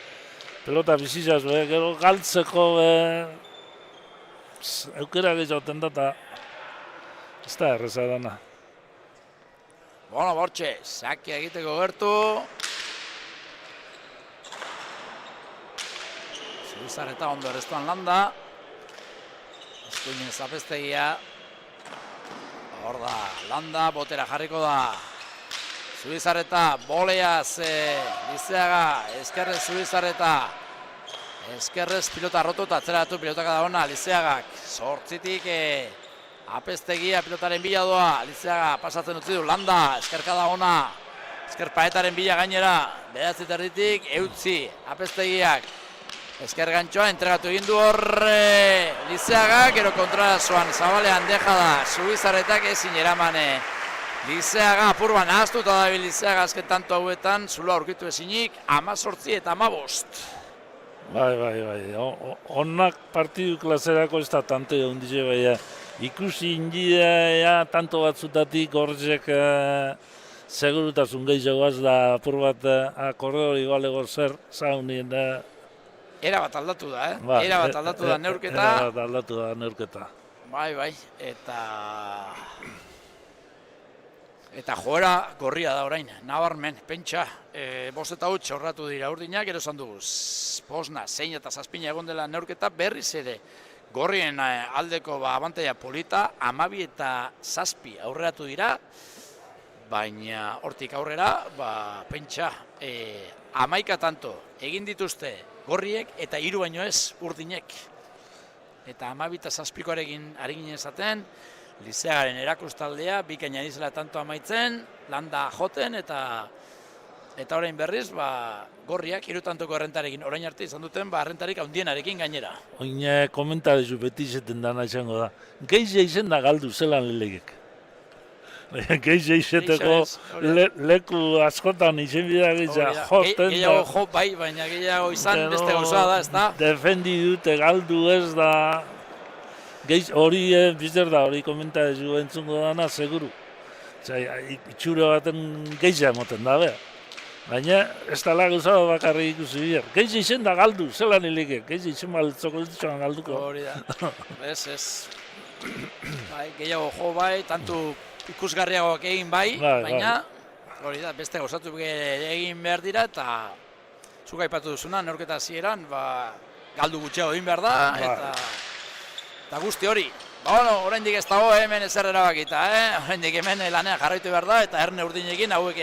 pelota bizizaz, gero galtzeko eukera gehiagoten da, eta ez da erreza dana. Bueno, bortxe, sakia egiteko gertu. Zubizarreta ondo errestuan landa. Eskuinen zapestegia. Hor da, landa, botera jarriko da. Zubizarreta, boleaz, Lizeaga, eskerrez Zubizarreta. Eskerrez pilota roto eta atzeratu pilotaka da ona, Lizeagak. Zortzitik, apestegia pilotaren bila doa, Lizeaga pasatzen utzi du, landa, eskerka da ona. Esker paetaren bila gainera, bedatzit erditik, eutzi, apestegiak. Esker gantxoa, entregatu egin du horre Lizeagak, gero kontrarazoan zabalean deja da, Zubizarretak ezin eramane. Lizeaga apurban ahaztuta dabil Lizeaga azken tanto hauetan, zulo aurkitu ezinik, 18 eta 15. Bai. Onak partidu klaserako ez da tante ondize, baina ikusi indidea tanto batzutatik horrezek segurutasun gehiagoaz da apur bat korredori balego zer zaunien. Era bat aldatu da, Era bat aldatu da neurketa. Era bat aldatu da neurketa. Bai, eta joera gorria da orain, nabarmen, pentsa, bost eta huts horratu dira urdinak, gero esan dugu, posna, zein eta zazpina egon dela neurketa, berriz ere, gorrien aldeko abantaia polita, 12 eta 7 aurreratu dira, baina hortik aurrera, pentsa, 11 tanto egin dituzte gorriek eta 3 baino ez urdinek. Eta 12 eta 7koarekin ari ginen esaten, Lizeagaren erakustaldea, bikaina dizela tanto amaitzen, landa joten eta orain berriz, gorriak 3 tantoko errentarekin orain arte izan duten, errentarik handienarekin gainera. Oin komentarizu beti izeten dana izango da. Geize izen da galdu zelan lelegek. Geize izeteko leku askotan izen bida geiza joten da. Gehiago jo bai, baina gehiago izan beste gauza da, ez da? Defendi dute galdu ez da. Hori bizter da, hori komentazu entzungo dana, seguru. Itxure baten geiza emoten da, beha. Baina ez da laguza bakarri ikusi bier. Geiza izen da galdu, zelan hilike. Geiza izen baltzoko dituzan galduko. Hori da, ez. Gehiago jo bai, tantu ikusgarriagoak egin bai, baina hori da, beste gauzatu egin behar dira, eta zuk aipatu duzuna, neurketa hasieran, galdu gutxeago egin behar da, eta guzti hori. Oraindik ez dago hemen ezer erabakita, oraindik hemen lanean jarraitu behar da, eta erne urdinekin hauek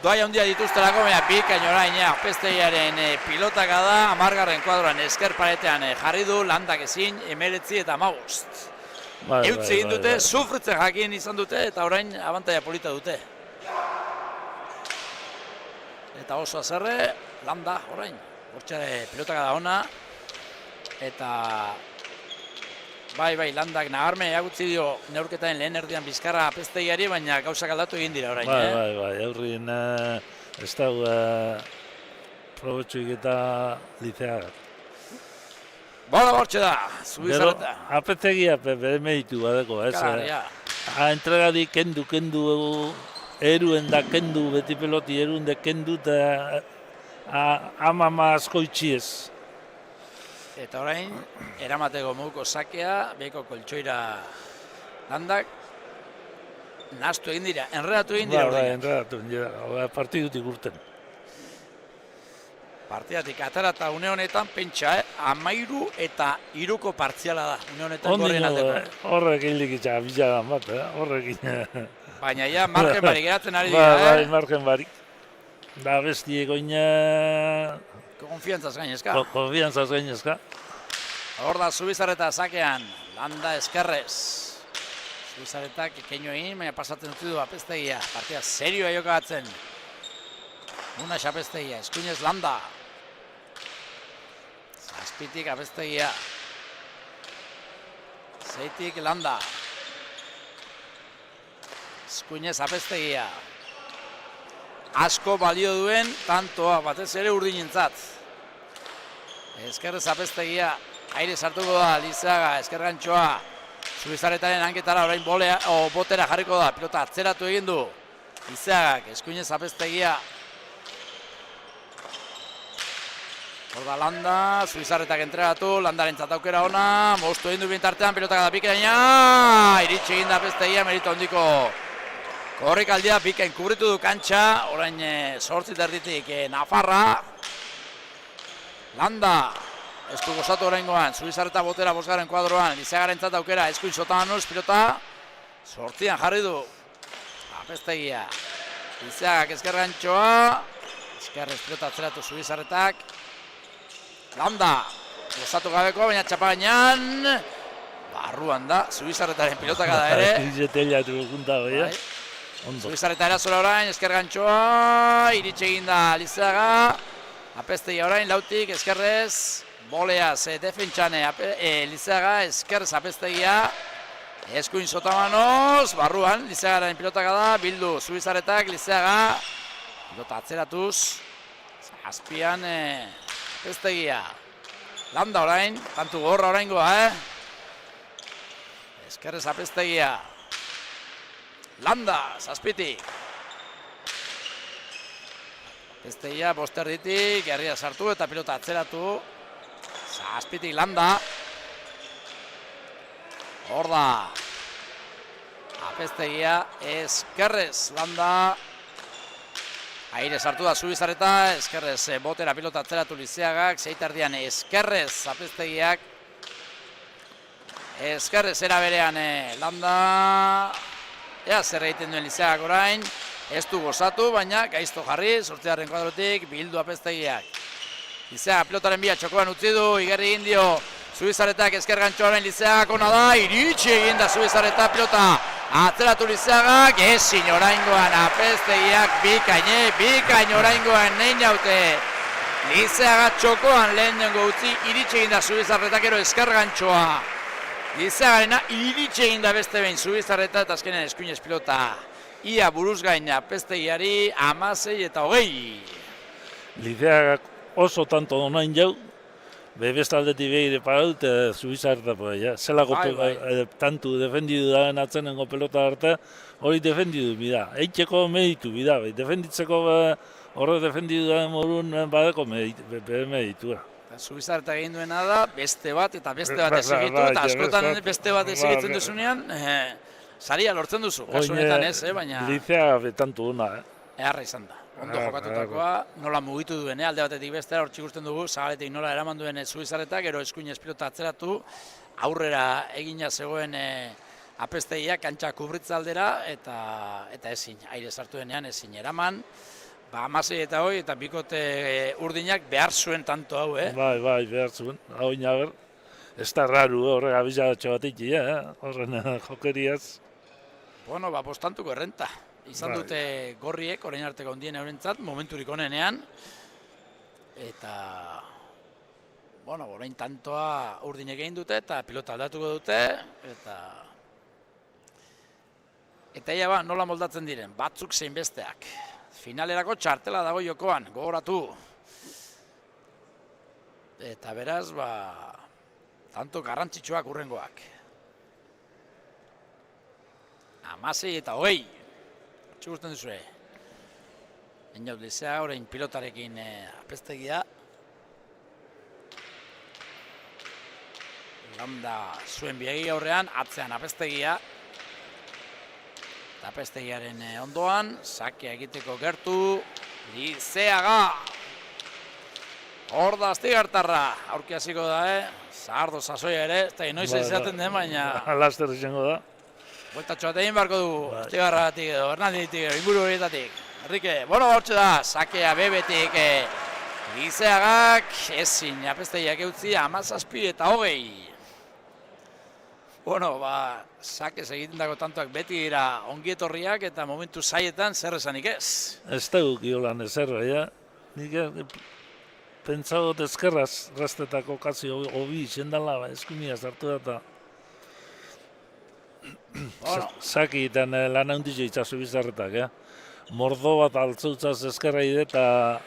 doaia handia dituztelako, baina bikain orain Apestegiaren pilotaka da, 10. kuadroan esker paretean jarri du, landak ezin, 19 eta 15. Eutzi egin dute, sufritzen jakin izan dute, eta orain abantaia polita dute. Eta oso azerre, landa orain. Hortxe pilotaka da ona, eta bai, landak nabarmen eagutzi dio neurketaren lehen erdian bizkarra Apestegiari, baina gauzak aldatu egin dira orain. Bai, aurrin ez dago probetxuik eta Lizeagak. Hortxe da, Zubizarreta. Apestegia bere meritu badeko, ez? Entregari kendu, eruen da kendu, beti peloti eruen da kendu, eta amama asko itxiez. Eta orain, eramateko moduko sakea, beko koltsoira landak, nahastu egin dira, enredatu egin dira. Enredatu egin dira, partidutik urten. Partidatik atarata une honetan, pentsa, 13 eta 3ko partziala da, une honetan gorrien aldeko. Horrek hilik itxak biladan bat, horrekin. Baina ja, margen barik geratzen ari dira, Bai, margen barik. Da bestiek oina... Konfiantzaz gainezka. Konfiantzaz gainezka. Hor da, Zubizarreta sakean, landa eskerrez. Zubizarretak keino egin, baina pasatzen utzi du Apestegia. Partida serioa jokatzen. Una Apestegia, eskuinez landa. Zazpitik Apestegia. Zeitik landa. Eskuinez Apeztegia. Asko balio duen tantoa, batez ere urdinentzat. Ezkerrez Apeztegia, aire sartuko da, Lizeaga, ezker gantxoa. Zubizarretaren hanketara orain botera jarriko da, pilota atzeratu egin du. Lizeagak, eskuinez Apeztegia. Horda Landa, Zubizarretak entregatu, Landaren aukera ona, moztu egin du bintartean, pilotak da bikaina, iritsi egin da Apeztegia, merito handiko korrikaldia, bikain kubritu du kantxa, orain 8 erditik Nafarra. Landa, ez du gozatu oraingoan, Zubizarreta botera bosgarren kuadroan, Lizeagaren aukera, eskuin Sotamanuz, pilota, 8an jarri du Apeztegia. Lizeagak ezker gantxoa, ezkerrez pilota atzeratu Zubizarretak. Landa, gozatu gabeko, baina txapagainan, barruan da, Zubizarretaren pilotaka da ere. Zubizarreta erazora orain, ezker gantxoa, iritsi egin da Lizeaga. Apeztegia orain, lautik, ezkerrez, boleaz, defentsane, Lizeaga, ezkerrez Apeztegia. Eskuin Sotamanoz, barruan, Lizeagaren pilotaka da, bildu Zubizarretak, Lizeaga. Pilota atzeratuz, azpian, Apeztegia. Landa orain, kantu gorra oraingoa, Ezkerrez Apeztegia. Landa, zazpitik. Apeztegia, bosterditik, herria sartu eta pilota atzeratu. Zazpitik Landa. Hor da. Apeztegia, ezkerrez Landa. Aire sartu da Zubizarreta, ezkerrez botera pilota atzeratu Lizeagak, zeitardian ezkerrez Apeztegiak. Ezkerrez era berean Landa. Ea zer egiten duen Lizeagak orain. Ez du gozatu, baina gaizto jarri, 8. kuadrotik bildu Apeztegiak. Lizeaga pilotaren bila txokoan utzi du, igerri egin dio Zubizarretak ezker gantxoaren Lizeagak ona da, iritsi egin da Zubizarreta pilota. Atzeratu Lizeagak, ezin oraingoan Apeztegiak bikain oraingoan nein jaute. Lizeaga txokoan lehenengo utzi, iritsi egin da Zubizarretak ero ezker gantxoa. Lizeagarena iritsi egin da beste behin Zubizarreta eta azkenen eskuinez pilota. Ia buruz gain Apeztegiari 16 eta 20. Lizeagak oso tanto donain jau, bestaldetik behire paraut, Zubizarreta zelako tantu defendidu daren atzenengo pelota arte, hori defendidu bida. Eitxeko meditu bida, defenditzeko horre defendidu daren morun badeko meditua. Zubizarreta egin duena da, beste bat eta beste bat ezigitu, eta askotan beste bat ezigitzen duzunean, saria lortzen duzu, kasunetan ez, baina... Lizeaga betantu duna, Eharra izan da. Ondo jokatutakoa, nola mugitu duen, alde batetik bestera, hor txikusten dugu, Zagaletik nola eraman duen Zubizarretak, gero eskuinez pilota atzeratu, aurrera egina zegoen Apeztegia, kantxa kubritza aldera, eta ezin, aire sartu denean ezin eraman. 16 eta 20, eta bikote urdinak behar zuen tanto hau, Bai, behar zuen, hau inaber. Ez da raru horrek abizadatxo bat iki, horren jokeriaz. Bueno, bostantuko errenta. Izan dute gorriek, orain arteko ondien eurentzat, momenturik onenean. Eta, bueno, orain tantoa urdinek egin dute, eta pilota aldatuko dute, eta ia nola moldatzen diren, batzuk zein besteak. Finalerako txartela dago jokoan, gogoratu. Eta beraz, tanto garrantzitsuak urrengoak. 16 eta 20. Txigusten duzue. Eniaut Lizeaga, orain pilotarekin Apeztegia. Landa zuen biegi aurrean, atzean Apeztegia. Apeztegiaren ondoan, sakea egiteko gertu, Lizeaga. Hor da Astigartarra, aurki hasiko da, Zahardo sasoia ere, eta inoiz izaten den, baina... Laster izango da. Bueltatxo bat egin barko du, Astigarragatik edo, Hernanditik edo, inguru horietatik. Enrique, bueno, hortxe da, sakea bebetik, Lizeagak, ezin, Apeztegiak eutzi, 17 eta 20. Bueno, sakez egiten dago tantoak beti dira ongietorriak eta momentu zaietan zer esanik ez. Ez da gukiolan ezerra, Nik pentsagot ezkerraz rastetako kasi hobi izendala, eskumia sartu da eta Bueno, Sakietan lan handia itxasu bizarretak, Mordo bat altzautzaz ezkerra ide eta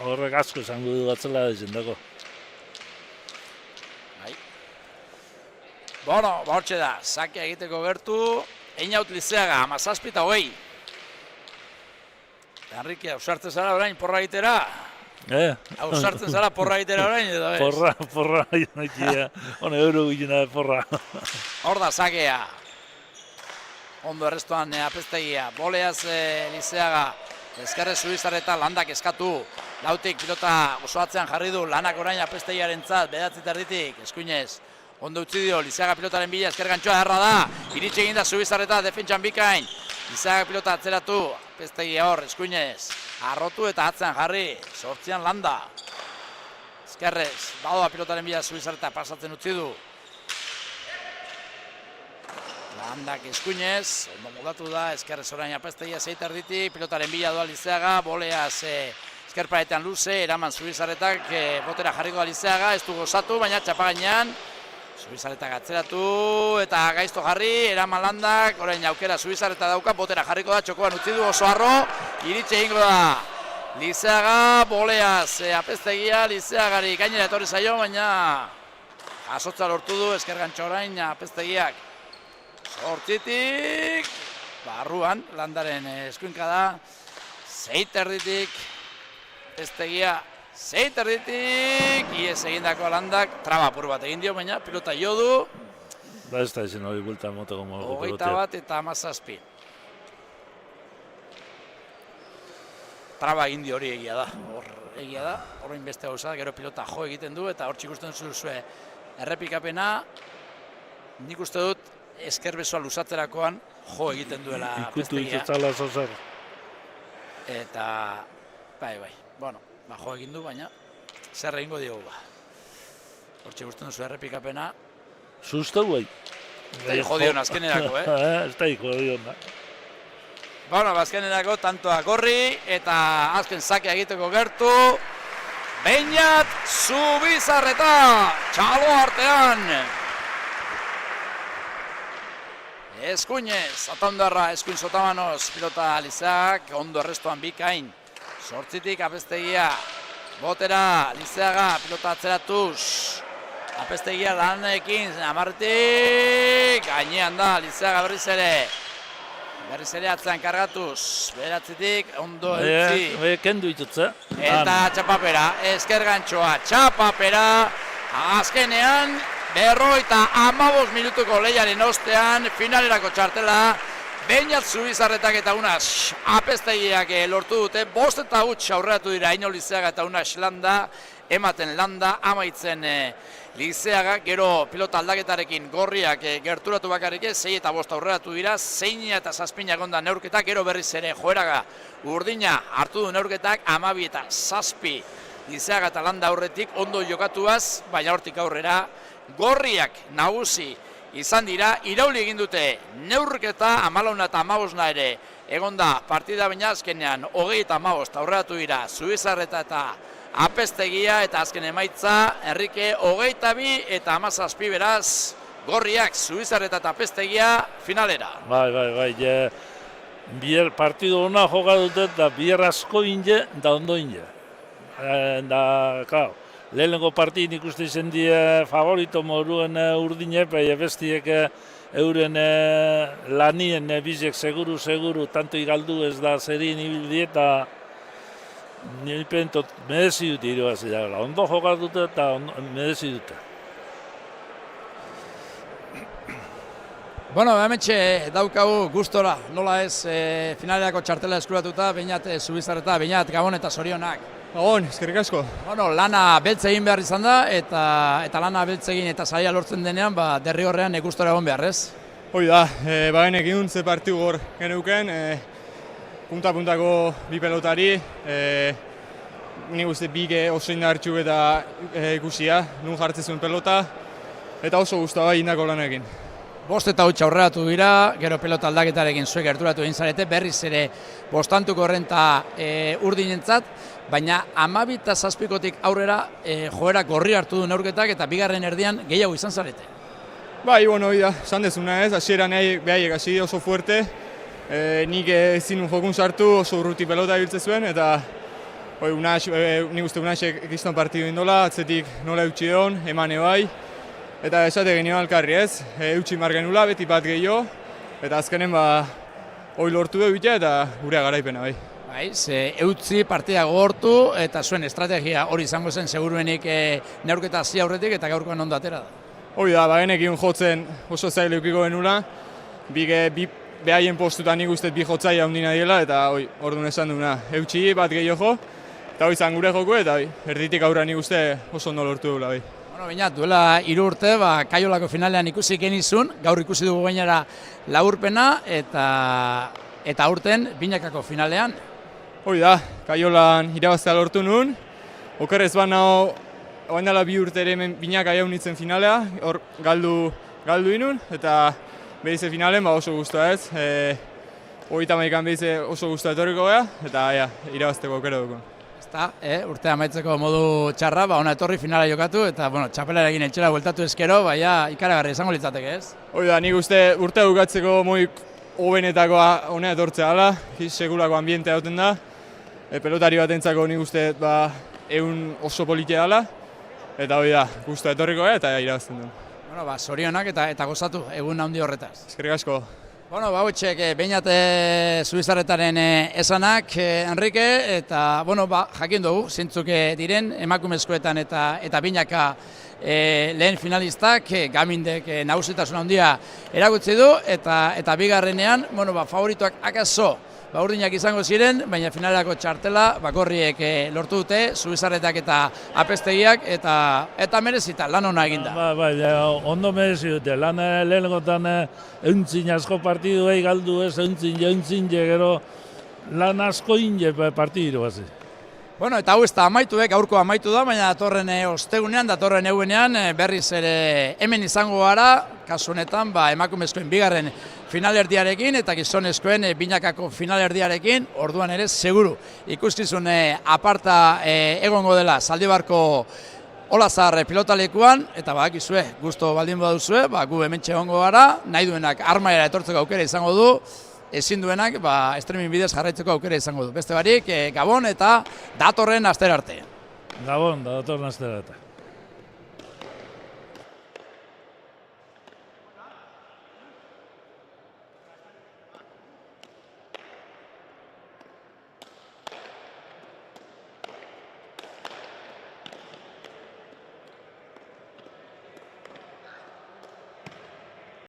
horrek asko esango du batzela dizendako. bai. Bueno, hortxe da, sakia egiteko gertu, Einaut Lizeaga, 17-20. Enrique, ausartzen zara orain porra egitera? Ausartzen zara porra egitera orain edo ez? Porra, nahikia, hone euro gilena porra. Hor da, sakea. Ondo errestoan apestegia, boleaz Lizeaga, ezkerre Zubizarreta landak eskatu, lautik pilota oso atzean jarri du, lanak orain apestegiaren zat, bedatzi terditik, eskuinez, ondo utzi dio, Lizeaga pilotaren bila, ezker gantxoa erra da, iritsi egin da Zubizarreta defentsan bikain, Lizeaga pilota atzeratu, apestegia hor, eskuinez, arrotu eta atzean jarri, sortzian landa, ezkerrez, badoa pilotaren bila Zubizarreta pasatzen utzi du, Landak eskuinez, ondo modatu da, ezkerrez orain apestegia zeiter diti, pilotaren bila doa Lizeaga, boleaz ezkerparetean luze, eraman Zubizarretak botera jarriko da Lizeaga, ez du gozatu, baina txapagainean, Zubizarretak atzeratu eta gaizto jarri, eraman landak, orain aukera Zubizarreta dauka, botera jarriko da, txokoan utzi du oso harro, iritxe egingo da. Lizeaga, boleaz apestegia, Lizeagari gainera etorri zaio, baina jasotza lortu du, ezker gantxo orain apestegiak. Hortzitik, barruan, landaren eskuinka da, zeiterditik, apestegia, zeiterditik, iez egindako landak, trabapur bat egin dio, baina pilota jo du. Da ez da izan hori bulta motoko mogu pilotea. 21 eta 17. Traba egin dio hori egia da, horrein beste gauza, gero pilota jo egiten du, eta hor ikusten zuzue errepikapena, nik uste dut, ezker besoa luzatzerakoan jo egiten duela Ikutu apestegia. itzatzala zozer. Eta, bai, bueno, jo egin du, baina zer egingo diogu ba. Hortxe guztien duzu errepikapena. Susto bai. Ez da jodion azkenerako, Ez da jodion. Bueno, azkenerako tantoa gorri eta azken sakea egiteko gertu. Beñat Zubizarreta, txalo artean. Eskuinez, atondarra, eskuin sotamanoz, pilota Lizeagak, ondo errestoan bikain. Sortzitik apestegia, botera, Lizeaga, pilota atzeratuz. Apestegia lanekin, amarretik, gainean da, Lizeaga berriz ere atzean kargatuz, beratzitik, ondo eutzi. Kendu itutze. Eta txapapera, ezker gantxoa, txapapera, azkenean, 55 minutuko lehiaren ostean, finalerako txartela, Beñat Zubizarretak eta Unas apestegiak lortu dute, 5 eta 8 aurreratu dira Einaut Lizeaga eta Unas landa, ematen landa, amaitzen Lizeaga, gero pilota aldaketarekin gorriak gerturatu bakarrik 6 eta 5 aurreratu dira, 6 eta 7 egonda neurketak, gero berriz ere joeraga urdina hartu du neurketak, 12 eta 7 Lizeaga eta landa aurretik ondo jokatuaz, baina hortik aurrera, gorriak nagusi izan dira, irauli egin dute neurketa 14 eta 15 ere egonda partida, baina azkenean 20 eta 15 aurreratu dira Zubizarreta eta apestegia, eta azken emaitza Enrique 22 eta 17 beraz gorriak Zubizarreta eta apestegia finalera. Bai, bier partidu hona joka dute eta bier asko inge da ondo inge. Da, kao, lehenengo partidin ikuste izan die favorito moruen urdine, baina bestiek euren lanien bizek seguru, tanto igaldu ez da zerien ibildi eta nipentot merezi dute irabazi da. Ondo jokatu dute eta merezi dute. Bueno, hementxe daukagu gustora, nola ez finalerako txartela eskuratuta, Beñat Zubizarreta, Beñat Gabon eta zorionak. Gabon, eskerrik asko. Bueno, lana beltz egin behar izan da, eta lana beltz egin eta saia lortzen denean, derrigorrean gustora egon behar, ez? Hoi da, bagenek egin ze partidu gor geneuken, punta-puntako bi pelotari, nik uste bige oso indartxu eta ikusia, nun jartzen zuen pelota, eta oso guztua bai indako lanekin. 5 eta 8 aurreratu dira, gero pelota aldaketarekin zuek gerturatu egin zarete, berriz ere bostantuko errenta urdinentzat, baina 12 eta 7 aurrera joera gorri hartu du neurketak eta bigarren erdian gehiago izan zarete. Bai, bueno, esan dezuna ez, hasieran behaiek hasi oso fuerte, nik ezin jokun sartu, oso urruti pelota ibiltze zuen, eta nik uste Unasek kriston partidu indola, atzetik nola eutxi egon, emane bai, eta esate genioan alkarri ez, eutxi mar genula, beti bat gehiago, eta azkenen hoi lortu egitea eta gurea garaipena bai. Bai, ze eutzi partida gogortu eta zuen estrategia hori izango zen seguruenik neurketa hasi aurretik eta gaurkoan ondo atera da. Hoi da, genekin jotzen oso zaila eukiko genula, behaien postutan nik uste bi jotzaia handina diela eta orduan esan duguna, eutxi bat gehiago jo, eta hoi zan gure joko eta erditik aurra nik uste oso ondo lortu dugula bai. Bueno, baina duela 3 urte, Kaiolako finalean ikusi genizun, gaur ikusi dugu gainera laburpena eta aurten Binakako finalean. Hoi da, Kaiolan irabaztea lortu nuen, okerrez banao, oain dela 2 urte ere Binaka jaun nintzen finalea, hor galdu inun, eta behize finalen oso guztua ez, 30 behize oso guztua etorriko gara, eta irabazteko aukera dukun. Ezta, urtea amaitzeko modu txarra, ona etorri finala jokatu, eta txapelarekin etxera bueltatu ezkero, ikaragarri izango litzateke ez? Hoi da, nik uste urtea bukatzeko moik hobenetako honea etortzea ala, segulako ambientea dauten da, pelotari batentzako nik uste egun oso politia dela, eta hoi da, guztua etorriko gara eta irabazten du. Bueno, zorionak eta gozatu egun handi horretaz. Eskerrik asko. Bueno, hauetxek behinate Zubizarretaren esanak, Enrique, eta jakin dugu, zintzuk diren emakumezkoetan eta Binaka lehen finalistak, Gamindek nagusitasun handia erakutsi du, eta bigarrenean, favorituak akaso urdinak izango ziren, baina finalerako txartela bakorriek lortu dute, Zubizarretak eta Apestegiak, eta merezita, lan hona eginda. Ondo merezi dute, lan lehenengotan euntzin asko partiduei galdu ez, euntzin gero lan asko inge partidu bazi. Bueno, eta hau ez da amaitu, gaurko amaitu da, baina datorren ostegunean, datorren egunean, berriz ere hemen izango gara, kasu honetan, emakumezkoen bigarren finalerdiarekin eta gizonezkoen Binakako finalerdiarekin, orduan ere seguru ikuskizun aparta egongo dela Zaldibarko Olazar pilotalekuan, eta bakizue, gusto baldin baduzue, gu hementxe egongo gara, nahi duenak armaera etortzeko aukera izango du, ezin duenak streaming bidez jarraitzeko aukera izango du. Beste barik, Gabon eta datorren astera arte. Gabon, datorren astera arte.